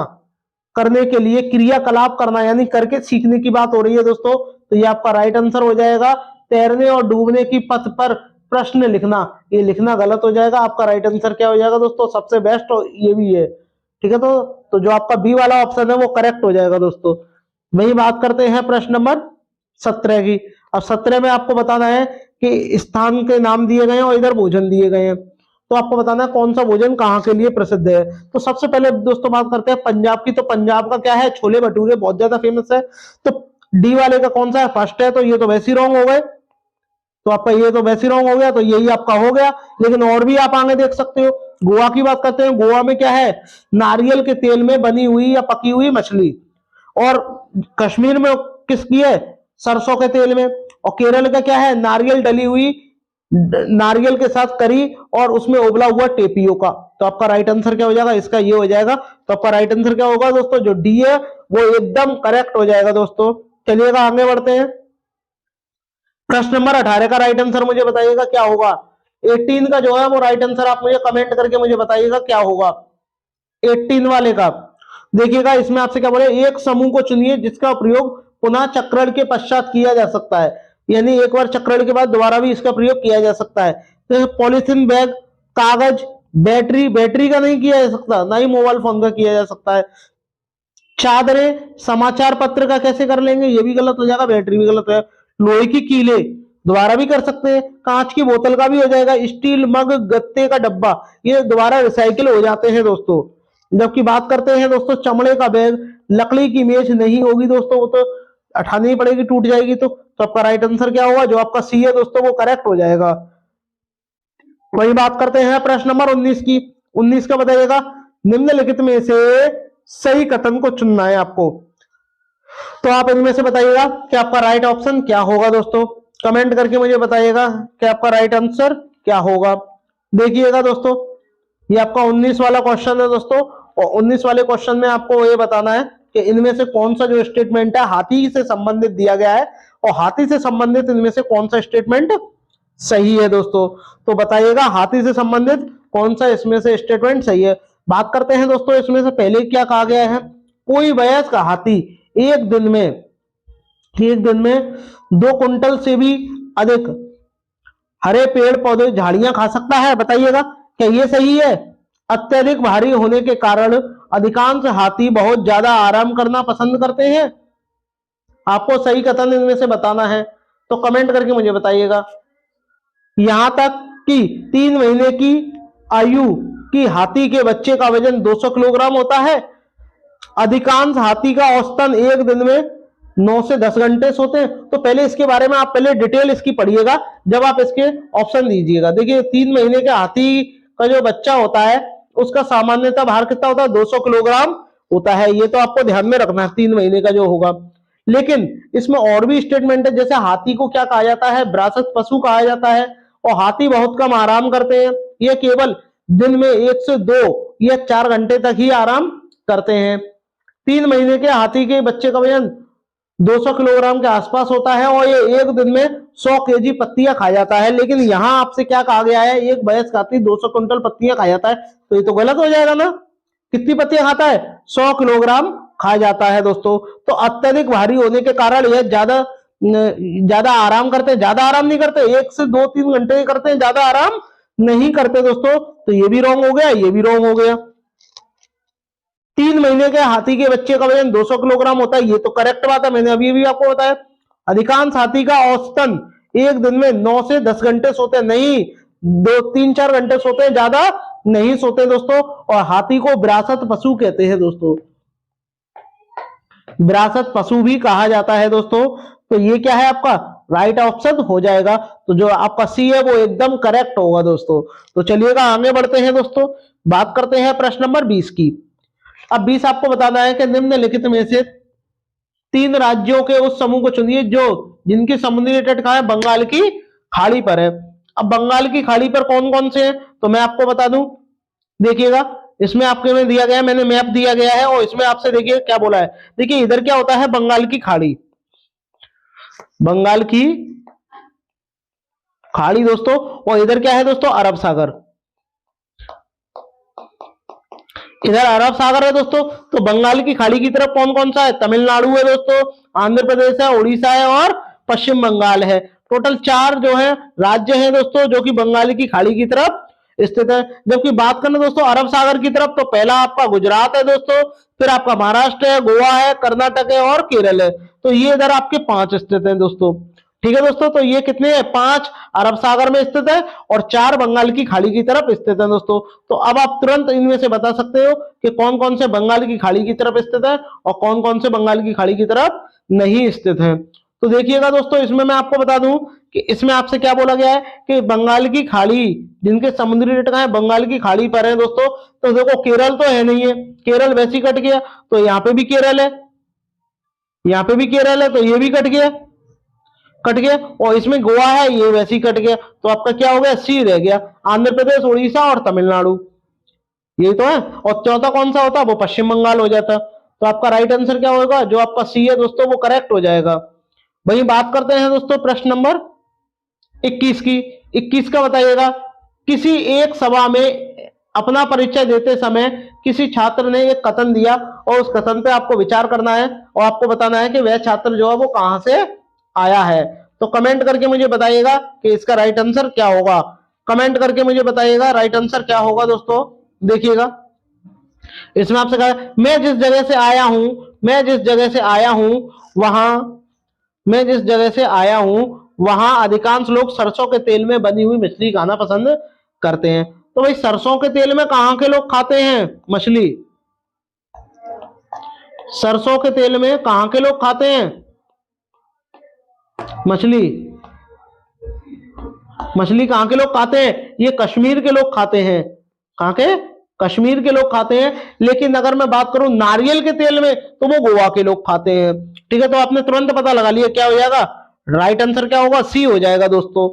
करने के लिए क्रियाकलाप करना, यानी करके सीखने की बात हो रही है दोस्तों। तो ये आपका राइट आंसर हो जाएगा। तैरने और डूबने की पथ पर प्रश्न लिखना, ये लिखना गलत हो जाएगा। आपका राइट आंसर क्या हो जाएगा दोस्तों? सबसे बेस्ट ये भी है, ठीक है। तो जो आपका बी वाला ऑप्शन है वो करेक्ट हो जाएगा दोस्तों। वही बात करते हैं प्रश्न नंबर 17 की। अब 17 में आपको बताना है कि स्थान के नाम दिए गए हैं और इधर भोजन दिए गए हैं। तो आपको बताना है कौन सा भोजन कहाँ के लिए प्रसिद्ध है। तो सबसे पहले दोस्तों बात करते हैं पंजाब की। तो पंजाब का क्या है? छोले भटूरे बहुत ज्यादा फेमस है। तो डी वाले का कौन सा है? फर्स्ट है। तो ये तो वैसे ही रॉन्ग हो गए। तो आपका ये तो वैसे ही रॉन्ग हो गया, तो यही आपका हो गया। लेकिन और भी आप आगे देख सकते हो। गोवा की बात करते हैं। गोवा में क्या है? नारियल के तेल में बनी हुई या पकी हुई मछली। और कश्मीर में किसकी है? सरसों के तेल में। और केरल का क्या है? नारियल डली हुई, नारियल के साथ करी और उसमें उबला हुआ टेपियोका। तो आपका राइट आंसर क्या हो जाएगा? इसका ये हो जाएगा। तो आपका राइट आंसर क्या होगा दोस्तों? जो डी है वो एकदम करेक्ट हो जाएगा दोस्तों। चलिएगा आगे बढ़ते हैं। प्रश्न नंबर 18 का राइट आंसर मुझे बताइएगा क्या होगा। 18 का जो है वो राइट आंसर आप मुझे कमेंट करके मुझे बताइएगा क्या होगा 18 वाले का। देखिएगा इसमें आपसे क्या बोले, एक समूह को चुनिए जिसका प्रयोग पुनः चक्रण के पश्चात किया जा सकता है। यानी एक बार चक्रण के बाद दोबारा भी इसका प्रयोग किया जा सकता है। तो पॉलिथीन बैग, कागज, बैटरी, बैटरी का नहीं किया जा सकता, ना ही मोबाइल फोन का किया जा सकता है। चादरें, समाचार पत्र का कैसे कर लेंगे? ये भी गलत हो जाएगा, बैटरी भी गलत है। लोहे की कीले दोबारा भी कर सकते हैं। कांच की बोतल का भी हो जाएगा। स्टील मग, गत्ते का डब्बा, ये दोबारा रिसाइकिल हो जाते हैं दोस्तों। जबकि बात करते हैं दोस्तों चमड़े का बैग, लकड़ी की मेज नहीं होगी दोस्तों, वो तो उठानी ही पड़ेगी, टूट जाएगी। तो आपका राइट आंसर क्या होगा? जो आपका सी है दोस्तों वो करेक्ट हो जाएगा। वही बात करते हैं प्रश्न नंबर 19 की। 19 का बताइएगा, निम्नलिखित में से सही कथन को चुनना है आपको। तो आप इनमें से बताइएगा कि आपका राइट ऑप्शन क्या होगा दोस्तों। कमेंट करके मुझे बताइएगा कि आपका राइट आंसर क्या होगा। देखिएगा दोस्तों, ये आपका 19 वाला क्वेश्चन है दोस्तों। और 19 वाले क्वेश्चन में आपको ये बताना है कि इनमें से कौन सा जो स्टेटमेंट है हाथी से संबंधित दिया गया है, और हाथी से संबंधित इनमें से कौन सा स्टेटमेंट सही है दोस्तों। तो बताइएगा हाथी से संबंधित कौन सा इसमें से स्टेटमेंट सही है। बात करते हैं दोस्तों इसमें से पहले क्या कहा गया है, कोई वयस्क हाथी एक दिन में 2 कुंटल से भी अधिक हरे पेड़ पौधे झाड़ियां खा सकता है। बताइएगा क्या ये सही है? अत्यधिक भारी होने के कारण अधिकांश हाथी बहुत ज्यादा आराम करना पसंद करते हैं। आपको सही कथन इनमें से बताना है, तो कमेंट करके मुझे बताइएगा। यहां तक कि 3 महीने की आयु की हाथी के बच्चे का वजन 200 किलोग्राम होता है। अधिकांश हाथी का औसतन एक दिन में 9 से 10 घंटे सोते हैं। तो पहले इसके बारे में आप पहले डिटेल इसकी पढ़िएगा जब आप इसके ऑप्शन दीजिएगा। देखिए 3 महीने के हाथी का जो बच्चा होता है उसका सामान्यतः भार कितना होता है? 200 किलोग्राम होता है। ये तो आपको ध्यान में रखना है 3 महीने का जो होगा। लेकिन इसमें और भी स्टेटमेंट है, जैसे हाथी को क्या कहा जाता है? विरासत पशु कहा जाता है। और हाथी बहुत कम आराम करते हैं, ये केवल दिन में 1 से 2 या 4 घंटे तक ही आराम करते हैं। 3 महीने के हाथी के बच्चे का वजन 200 किलोग्राम के आसपास होता है और ये एक दिन में 100 केजी पत्तियां खा जाता है। लेकिन यहां आपसे क्या कहा गया है? एक वयस्क हाथी 200 कुंटल पत्तियां खा जाता है। तो ये तो गलत हो जाएगा ना, कितनी पत्तियां खाता है? 100 किलोग्राम खा जाता है दोस्तों। तो अत्यधिक भारी होने के कारण यह ज्यादा आराम करते हैं, ज्यादा आराम नहीं करते, 1 से 2-3 घंटे करते हैं, ज्यादा आराम नहीं करते दोस्तों। तो ये भी रॉन्ग हो गया, ये भी रॉन्ग हो गया। 3 महीने के हाथी के बच्चे का वजन 200 किलोग्राम होता है, ये तो करेक्ट बात है, मैंने अभी भी आपको बताया। अधिकांश हाथी का औसतन एक दिन में 9 से 10 घंटे सोते नहीं, 2-3-4 घंटे सोते हैं, ज्यादा नहीं सोते दोस्तों। और हाथी को विरासत पशु कहते हैं दोस्तों, विरासत पशु भी कहा जाता है दोस्तों। तो ये क्या है आपका राइट ऑप्शन हो जाएगा। तो जो आपका सी है वो एकदम करेक्ट होगा दोस्तों। तो चलिएगा आगे बढ़ते हैं दोस्तों, बात करते हैं प्रश्न नंबर 20 की। अब 20 आपको बताना है कि निम्नलिखित में से 3 राज्यों के उस समूह को चुनिए जो जिनकी समुद्री तट कहां है? बंगाल की खाड़ी पर है। अब बंगाल की खाड़ी पर कौन कौन से हैं तो मैं आपको बता दूं, देखिएगा इसमें आपके में दिया गया है, मैंने मैप दिया गया है, और इसमें आपसे देखिए क्या बोला है। देखिए इधर क्या होता है? बंगाल की खाड़ी, बंगाल की खाड़ी दोस्तों। और इधर क्या है दोस्तों? अरब सागर, इधर अरब सागर है दोस्तों। तो बंगाल की खाड़ी की तरफ कौन कौन सा है? तमिलनाडु है दोस्तों, आंध्र प्रदेश है, उड़ीसा है और पश्चिम बंगाल है। टोटल 4 जो है राज्य हैं दोस्तों जो कि बंगाल की खाड़ी की तरफ स्थित है। जबकि बात करें दोस्तों अरब सागर की तरफ, तो पहला आपका गुजरात है दोस्तों, फिर आपका महाराष्ट्र है, गोवा है, कर्नाटक है और केरल है। तो ये इधर आपके 5 स्थित हैं दोस्तों। ठीक है दोस्तों, तो ये कितने हैं? 5 अरब सागर में स्थित है और 4 बंगाल की खाड़ी की तरफ स्थित है दोस्तों। तो अब आप तुरंत इनमें से बता सकते हो कि कौन कौन से बंगाल की खाड़ी की तरफ स्थित है और कौन कौन से बंगाल की खाड़ी की तरफ नहीं स्थित है। तो देखिएगा दोस्तों, इसमें मैं आपको बता दूं कि इसमें आपसे क्या बोला गया है कि बंगाल की खाड़ी जिनके समुद्री तट कहां है? बंगाल की खाड़ी पर है दोस्तों। तो देखो केरल तो है नहीं है, केरल वैसे ही कट गया, तो यहाँ पे भी केरल है, यहाँ पे भी केरल है, तो ये भी कट गया, कट गया। और इसमें गोवा है, ये वैसे ही कट गया। तो आपका क्या हो गया? सी रह गया, आंध्र प्रदेश, उड़ीसा और तमिलनाडु, ये तो है। और चौथा कौन सा होता? वो पश्चिम बंगाल हो जाता। तो आपका राइट आंसर क्या होगा? जो आपका सी है दोस्तों वो करेक्ट हो जाएगा। वही बात करते हैं दोस्तों प्रश्न नंबर 21 की। 21 का बताइएगा, किसी एक सभा में अपना परिचय देते समय किसी छात्र ने एक कथन दिया और उस कथन पे आपको विचार करना है और आपको बताना है कि वह छात्र जो है वो कहां से आया है। तो कमेंट करके मुझे बताइएगा कि इसका राइट आंसर क्या होगा। कमेंट करके मुझे बताइएगा राइट आंसर क्या होगा दोस्तों। देखिएगा इसमें आपसे कहा मैं जिस जगह से आया हूं, मैं जिस जगह से आया हूं वहां, मैं जिस जगह से आया हूं वहां अधिकांश लोग सरसों के तेल में बनी हुई मछली खाना पसंद करते हैं। तो भाई सरसों के तेल में कहां के लोग खाते हैं? मछली। सरसों के तेल में कहां के लोग खाते हैं? मछली। मछली कहां के लोग खाते हैं? ये कश्मीर के लोग खाते हैं। कहां के? कश्मीर के लोग खाते हैं। लेकिन अगर मैं बात करूं नारियल के तेल में तो वो गोवा के लोग खाते हैं। ठीक है, तो आपने तुरंत पता लगा लिया क्या हो जाएगा, राइट आंसर क्या होगा? सी हो जाएगा दोस्तों।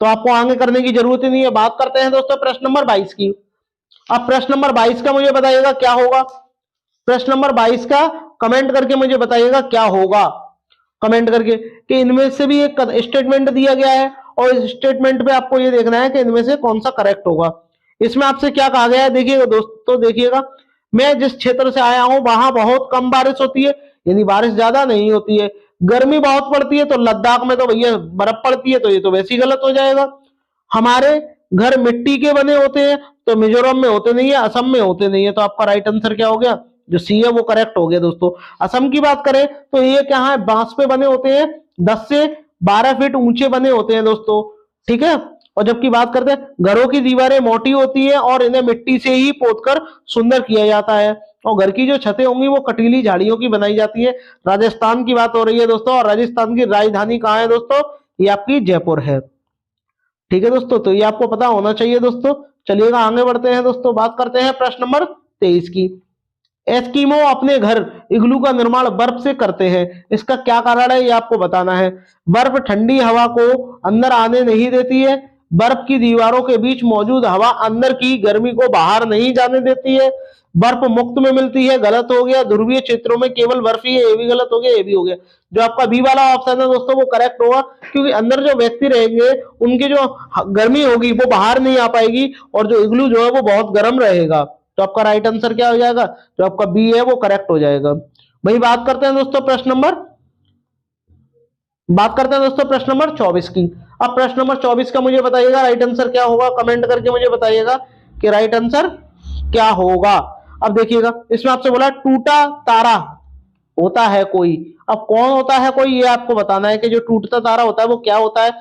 तो आपको आगे करने की जरूरत ही नहीं है। बात करते हैं दोस्तों प्रश्न नंबर 22 की। अब प्रश्न नंबर 22 का मुझे बताइएगा क्या होगा। प्रश्न नंबर 22 का कमेंट करके मुझे बताइएगा क्या होगा। कमेंट करके कि इनमें से भी एक स्टेटमेंट दिया गया है और इस स्टेटमेंट पे आपको ये देखना है कि इनमें से कौन सा करेक्ट होगा। इसमें आपसे क्या कहा गया है देखिएगा दोस्तों, देखिएगा मैं जिस क्षेत्र से आया हूं वहां बहुत कम बारिश होती है, यानी बारिश ज्यादा नहीं होती है। गर्मी बहुत पड़ती है, तो लद्दाख में तो भैया बर्फ पड़ती है, तो ये तो वैसे ही गलत हो जाएगा। हमारे घर मिट्टी के बने होते हैं, तो मिजोरम में होते नहीं है, असम में होते नहीं है। तो आपका राइट आंसर क्या हो गया? जो सी है वो करेक्ट हो गया दोस्तों। असम की बात करें तो ये क्या है? बांस पे बने होते हैं, 10 से 12 फीट ऊंचे बने होते हैं दोस्तों। ठीक है, और जबकि बात करते हैं घरों की दीवारें मोटी होती है और इन्हें मिट्टी से ही पोतकर सुंदर किया जाता है। और घर की जो छतें होंगी वो कटीली झाड़ियों की बनाई जाती है। राजस्थान की बात हो रही है दोस्तों, और राजस्थान की राजधानी कहाँ है दोस्तों? ये आपकी जयपुर है। ठीक है दोस्तों, तो ये आपको पता होना चाहिए दोस्तों। चलिएगा आगे बढ़ते हैं दोस्तों, बात करते हैं प्रश्न नंबर 23 की। एस्किमो अपने घर इग्लू का निर्माण बर्फ से करते हैं, इसका क्या कारण है ये आपको बताना है। बर्फ ठंडी हवा को अंदर आने नहीं देती है, बर्फ की दीवारों के बीच मौजूद हवा अंदर की गर्मी को बाहर नहीं जाने देती है, बर्फ मुक्त में मिलती है, गलत हो गया। ध्रुवीय क्षेत्रों में केवल बर्फ ही है, ये भी गलत हो गया, ये भी हो गया। जो आपका बी वाला ऑप्शन है दोस्तों वो करेक्ट होगा, क्योंकि अंदर जो व्यक्ति रहेंगे उनकी जो गर्मी होगी वो बाहर नहीं आ पाएगी और जो इग्लू जो है वो बहुत गर्म रहेगा। तो आपका राइट आंसर क्या हो जाएगा, जो आपका बी है वो करेक्ट हो जाएगा। वही बात करते हैं दोस्तों प्रश्न नंबर 24 की। अब प्रश्न नंबर 24 का मुझे बताइएगा राइट आंसर क्या होगा, कमेंट करके मुझे बताइएगा कि राइट आंसर क्या होगा। अब देखिएगा इसमें आपसे बोला टूटा तारा होता है कोई। अब कौन होता है कोई, ये आपको बताना है कि जो टूटता तारा होता है वो क्या होता है।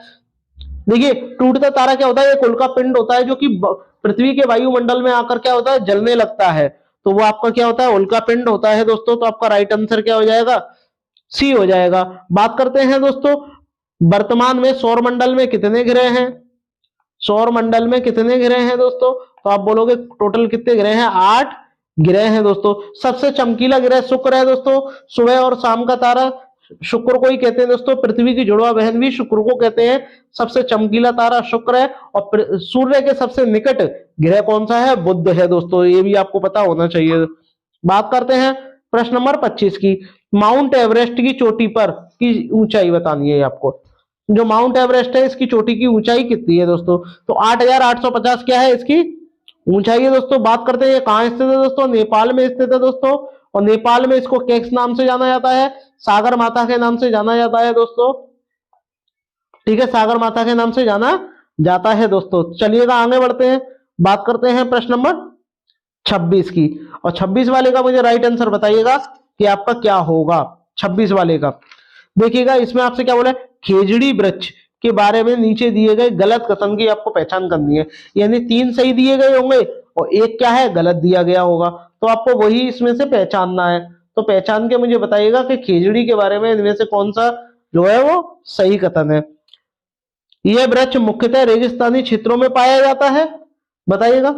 देखिए टूटता तारा क्या होता है, एक उल्का पिंड होता है जो कि पृथ्वी के वायुमंडल में आकर क्या होता है, जलने लगता है। तो वो आपका क्या होता है, उल्का पिंड होता है दोस्तों। तो आपका राइट आंसर क्या हो जाएगा, सी हो जाएगा। बात करते हैं दोस्तों वर्तमान में सौरमंडल में कितने ग्रह हैं। सौरमंडल में कितने ग्रह हैं दोस्तों, तो आप बोलोगे टोटल कितने ग्रह हैं, 8 ग्रह हैं दोस्तों। सबसे चमकीला ग्रह शुक्र है दोस्तों, सुबह और शाम का तारा शुक्र को ही कहते हैं दोस्तों। पृथ्वी की जुड़वा बहन भी शुक्र को कहते हैं। सबसे चमकीला तारा शुक्र है। और सूर्य के सबसे निकट ग्रह कौन सा है, बुध है दोस्तों। ये भी आपको पता होना चाहिए। बात करते हैं प्रश्न नंबर 25 की। माउंट एवरेस्ट की चोटी पर की ऊंचाई बतानी है आपको। जो माउंट एवरेस्ट है इसकी चोटी की ऊंचाई कितनी है दोस्तों, तो 8,850 क्या है इसकी ऊंचाई है दोस्तों। बात करते हैं ये कहां स्थित है दोस्तों, नेपाल में स्थित है दोस्तों। और नेपाल में इसको किस नाम से जाना जाता है, सागर माता के नाम से जाना जाता है दोस्तों। ठीक है, सागर माता के नाम से जाना जाता है दोस्तों। चलिएगा आगे बढ़ते हैं, बात करते हैं प्रश्न नंबर 26 की। और 26 वाले का मुझे राइट आंसर बताइएगा कि आपका क्या होगा 26 वाले का। देखिएगा इसमें आपसे क्या बोला है, खेजड़ी वृक्ष के बारे में नीचे दिए गए गलत कथन की आपको पहचान करनी है। यानी 3 सही दिए गए होंगे और एक क्या है, गलत दिया गया होगा। तो आपको वही इसमें से पहचानना है। तो पहचान के मुझे बताइएगा कि खेजड़ी के बारे में इनमें से कौन सा जो है वो सही कथन है। यह वृक्ष मुख्यतः रेगिस्तानी क्षेत्रों में पाया जाता है, बताइएगा।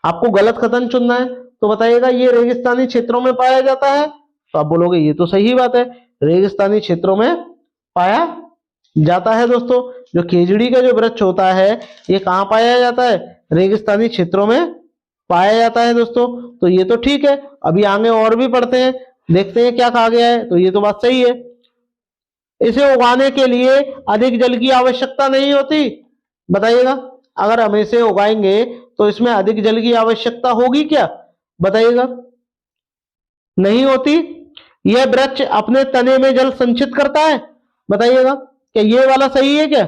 आपको गलत कथन चुनना है, तो बताइएगा ये रेगिस्तानी क्षेत्रों में पाया जाता है। तो आप बोलोगे ये तो सही बात है, रेगिस्तानी क्षेत्रों में पाया जाता है दोस्तों। जो खेजड़ी का जो वृक्ष होता है ये कहाँ पाया जाता है, रेगिस्तानी क्षेत्रों में पाया जाता है दोस्तों। तो ये तो ठीक है। अभी आगे और भी पढ़ते हैं, देखते हैं क्या कहा गया है। तो ये तो बात सही है, इसे उगाने के लिए अधिक जल की आवश्यकता नहीं होती। बताइएगा अगर हम इसे उगाएंगे तो इसमें अधिक जल की आवश्यकता होगी क्या, बताइएगा। नहीं होती। यह वृक्ष अपने तने में जल संचित करता है, बताइएगा। क्या ये वाला सही है क्या,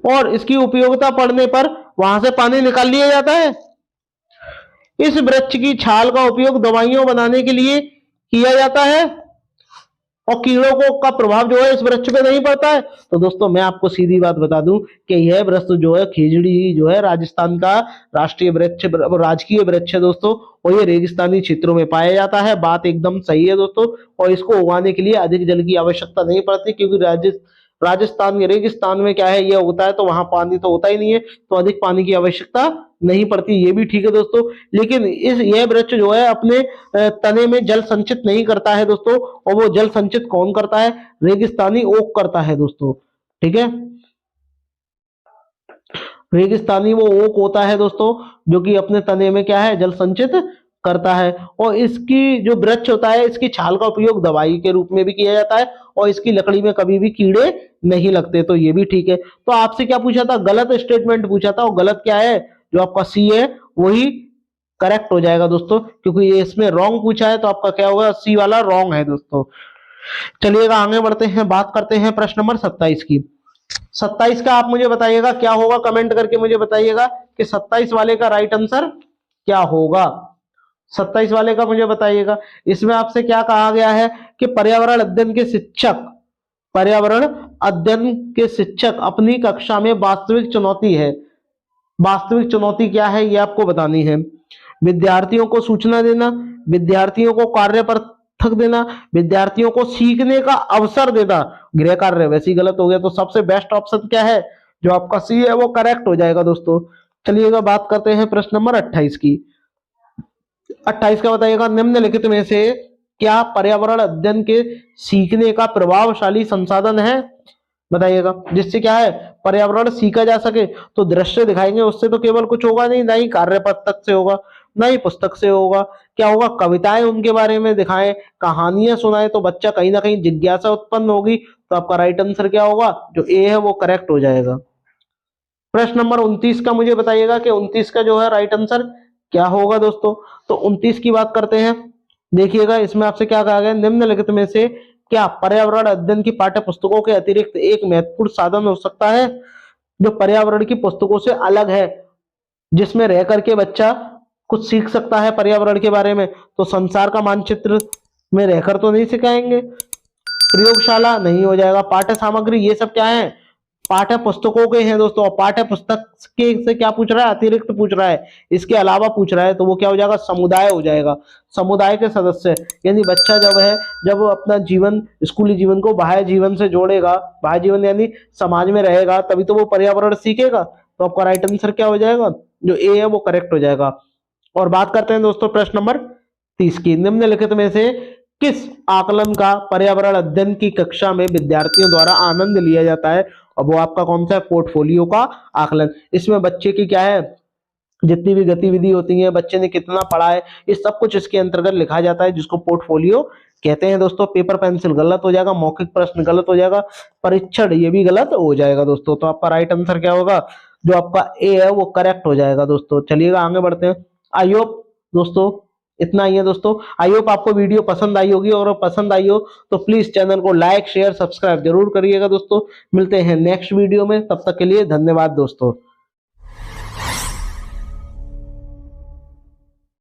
और इसकी उपयोगिता पड़ने पर वहां से पानी निकाल लिया जाता है। इस वृक्ष की छाल का उपयोग दवाइयों बनाने के लिए किया जाता है और कीड़ों को का प्रभाव जो है इस वृक्ष पे नहीं पड़ता है। तो दोस्तों मैं आपको सीधी बात बता दूं कि यह वृक्ष जो है खेजड़ी जो है राजस्थान का राष्ट्रीय वृक्ष राजकीय वृक्ष है दोस्तों। और ये रेगिस्तानी क्षेत्रों में पाया जाता है। बात एकदम सही है दोस्तों। और इसको उगाने के लिए अधिक जल की आवश्यकता नहीं पड़ती, क्योंकि राजस्थान के रेगिस्तान में क्या है ये होता है, तो वहां पानी तो होता ही नहीं है, तो अधिक पानी की आवश्यकता नहीं पड़ती। ये भी ठीक है दोस्तों। लेकिन यह वृक्ष जो है अपने तने में जल संचित नहीं करता है दोस्तों। और वो जल संचित कौन करता है, रेगिस्तानी ओक करता है दोस्तों। ठीक है, रेगिस्तानी वो ओक होता है दोस्तों जो कि अपने तने में क्या है, जल संचित करता है। और इसकी जो वृक्ष होता है इसकी छाल का उपयोग दवाई के रूप में भी किया जाता है और इसकी लकड़ी में कभी भी कीड़े नहीं लगते। तो ये भी ठीक है। तो आपसे क्या पूछा था, गलत स्टेटमेंट पूछा था, और गलत क्या है, जो आपका सी है वही करेक्ट हो जाएगा दोस्तों, क्योंकि ये इसमें रॉन्ग पूछा है। तो आपका क्या होगा, सी वाला रॉन्ग है दोस्तों। चलिएगा आगे बढ़ते हैं, बात करते हैं प्रश्न नंबर 27 की। 27 का आप मुझे बताइएगा क्या होगा, कमेंट करके मुझे बताइएगा कि 27 वाले का राइट आंसर क्या होगा। 27 वाले का मुझे बताइएगा। इसमें आपसे क्या कहा गया है कि पर्यावरण अध्ययन के शिक्षक अपनी कक्षा में वास्तविक चुनौती है। वास्तविक चुनौती क्या है ये आपको बतानी है। विद्यार्थियों को सूचना देना, विद्यार्थियों को कार्य पर थक देना, विद्यार्थियों को सीखने का अवसर देना। गृह कार्य वैसे ही गलत हो गया, तो सबसे बेस्ट ऑप्शन क्या है, जो आपका सी है वो करेक्ट हो जाएगा दोस्तों। चलिएगा बात करते हैं प्रश्न नंबर 28 की। 28 का बताइएगा, निम्नलिखित में से क्या पर्यावरण अध्ययन के सीखने का प्रभावशाली संसाधन है, बताइएगा। जिससे क्या है, पर्यावरण सीखा जा सके। तो दृश्य दिखाएंगे, उससे तो केवल कुछ होगा नहीं, ना ही कार्य पद्धति से होगा, ना ही पुस्तक से होगा। क्या होगा, कविताएं उनके बारे में दिखाएं, कहानियां सुनाएं, तो बच्चा कहीं ना कहीं जिज्ञासा उत्पन्न होगी। तो आपका राइट आंसर क्या होगा, जो ए है वो करेक्ट हो जाएगा। प्रश्न नंबर 29 का मुझे बताइएगा कि 29 का जो है राइट आंसर क्या होगा दोस्तों? तो 29 की बात करते हैं। देखिएगा इसमें आपसे क्या कहा गया, निम्नलिखित में से क्या पर्यावरण अध्ययन की पाठ्य पुस्तकों के अतिरिक्त एक महत्वपूर्ण साधन हो सकता है जो पर्यावरण की पुस्तकों से अलग है, जिसमें रह करके बच्चा कुछ सीख सकता है पर्यावरण के बारे में? तो संसार का मानचित्र में रहकर तो नहीं सिखाएंगे, प्रयोगशाला नहीं हो जाएगा, पाठ्य सामग्री ये सब क्या है, पाठ्य पुस्तकों के हैं दोस्तों। और पाठ्य पुस्तक के से क्या पूछ रहा है, अतिरिक्त पूछ रहा है, इसके अलावा पूछ रहा है, तो वो क्या हो जाएगा, समुदाय हो जाएगा, समुदाय के सदस्य। यानी बच्चा जब है, जब वो अपना जीवन, स्कूली जीवन को बाह्य जीवन से जोड़ेगा, बाह्य जीवन यानी समाज में रहेगा, तभी तो वो पर्यावरण सीखेगा। तो आपका राइट आंसर क्या हो जाएगा, जो ए है वो करेक्ट हो जाएगा। और बात करते हैं दोस्तों प्रश्न नंबर 30 की। निम्नलिखित में से किस आकलन का पर्यावरण अध्ययन की कक्षा में विद्यार्थियों द्वारा आनंद लिया जाता है? और वो आपका कौन सा है, पोर्टफोलियो का आकलन। इसमें बच्चे की क्या है, जितनी भी गतिविधि होती है, बच्चे ने कितना पढ़ा है, ये सब कुछ इसके अंतर्गत लिखा जाता है, जिसको पोर्टफोलियो कहते हैं दोस्तों। पेपर पेंसिल गलत हो जाएगा, मौखिक प्रश्न गलत हो जाएगा, परीक्षण ये भी गलत हो जाएगा दोस्तों। तो आपका राइट आंसर क्या होगा, जो आपका ए है वो करेक्ट हो जाएगा दोस्तों। चलिएगा आगे बढ़ते हैं। आई होप दोस्तों इतना ही है दोस्तों। आई होप आपको वीडियो पसंद आई होगी, और पसंद आई हो तो प्लीज चैनल को लाइक शेयर सब्सक्राइब जरूर करिएगा दोस्तों। मिलते हैं नेक्स्ट वीडियो में, तब तक के लिए धन्यवाद दोस्तों।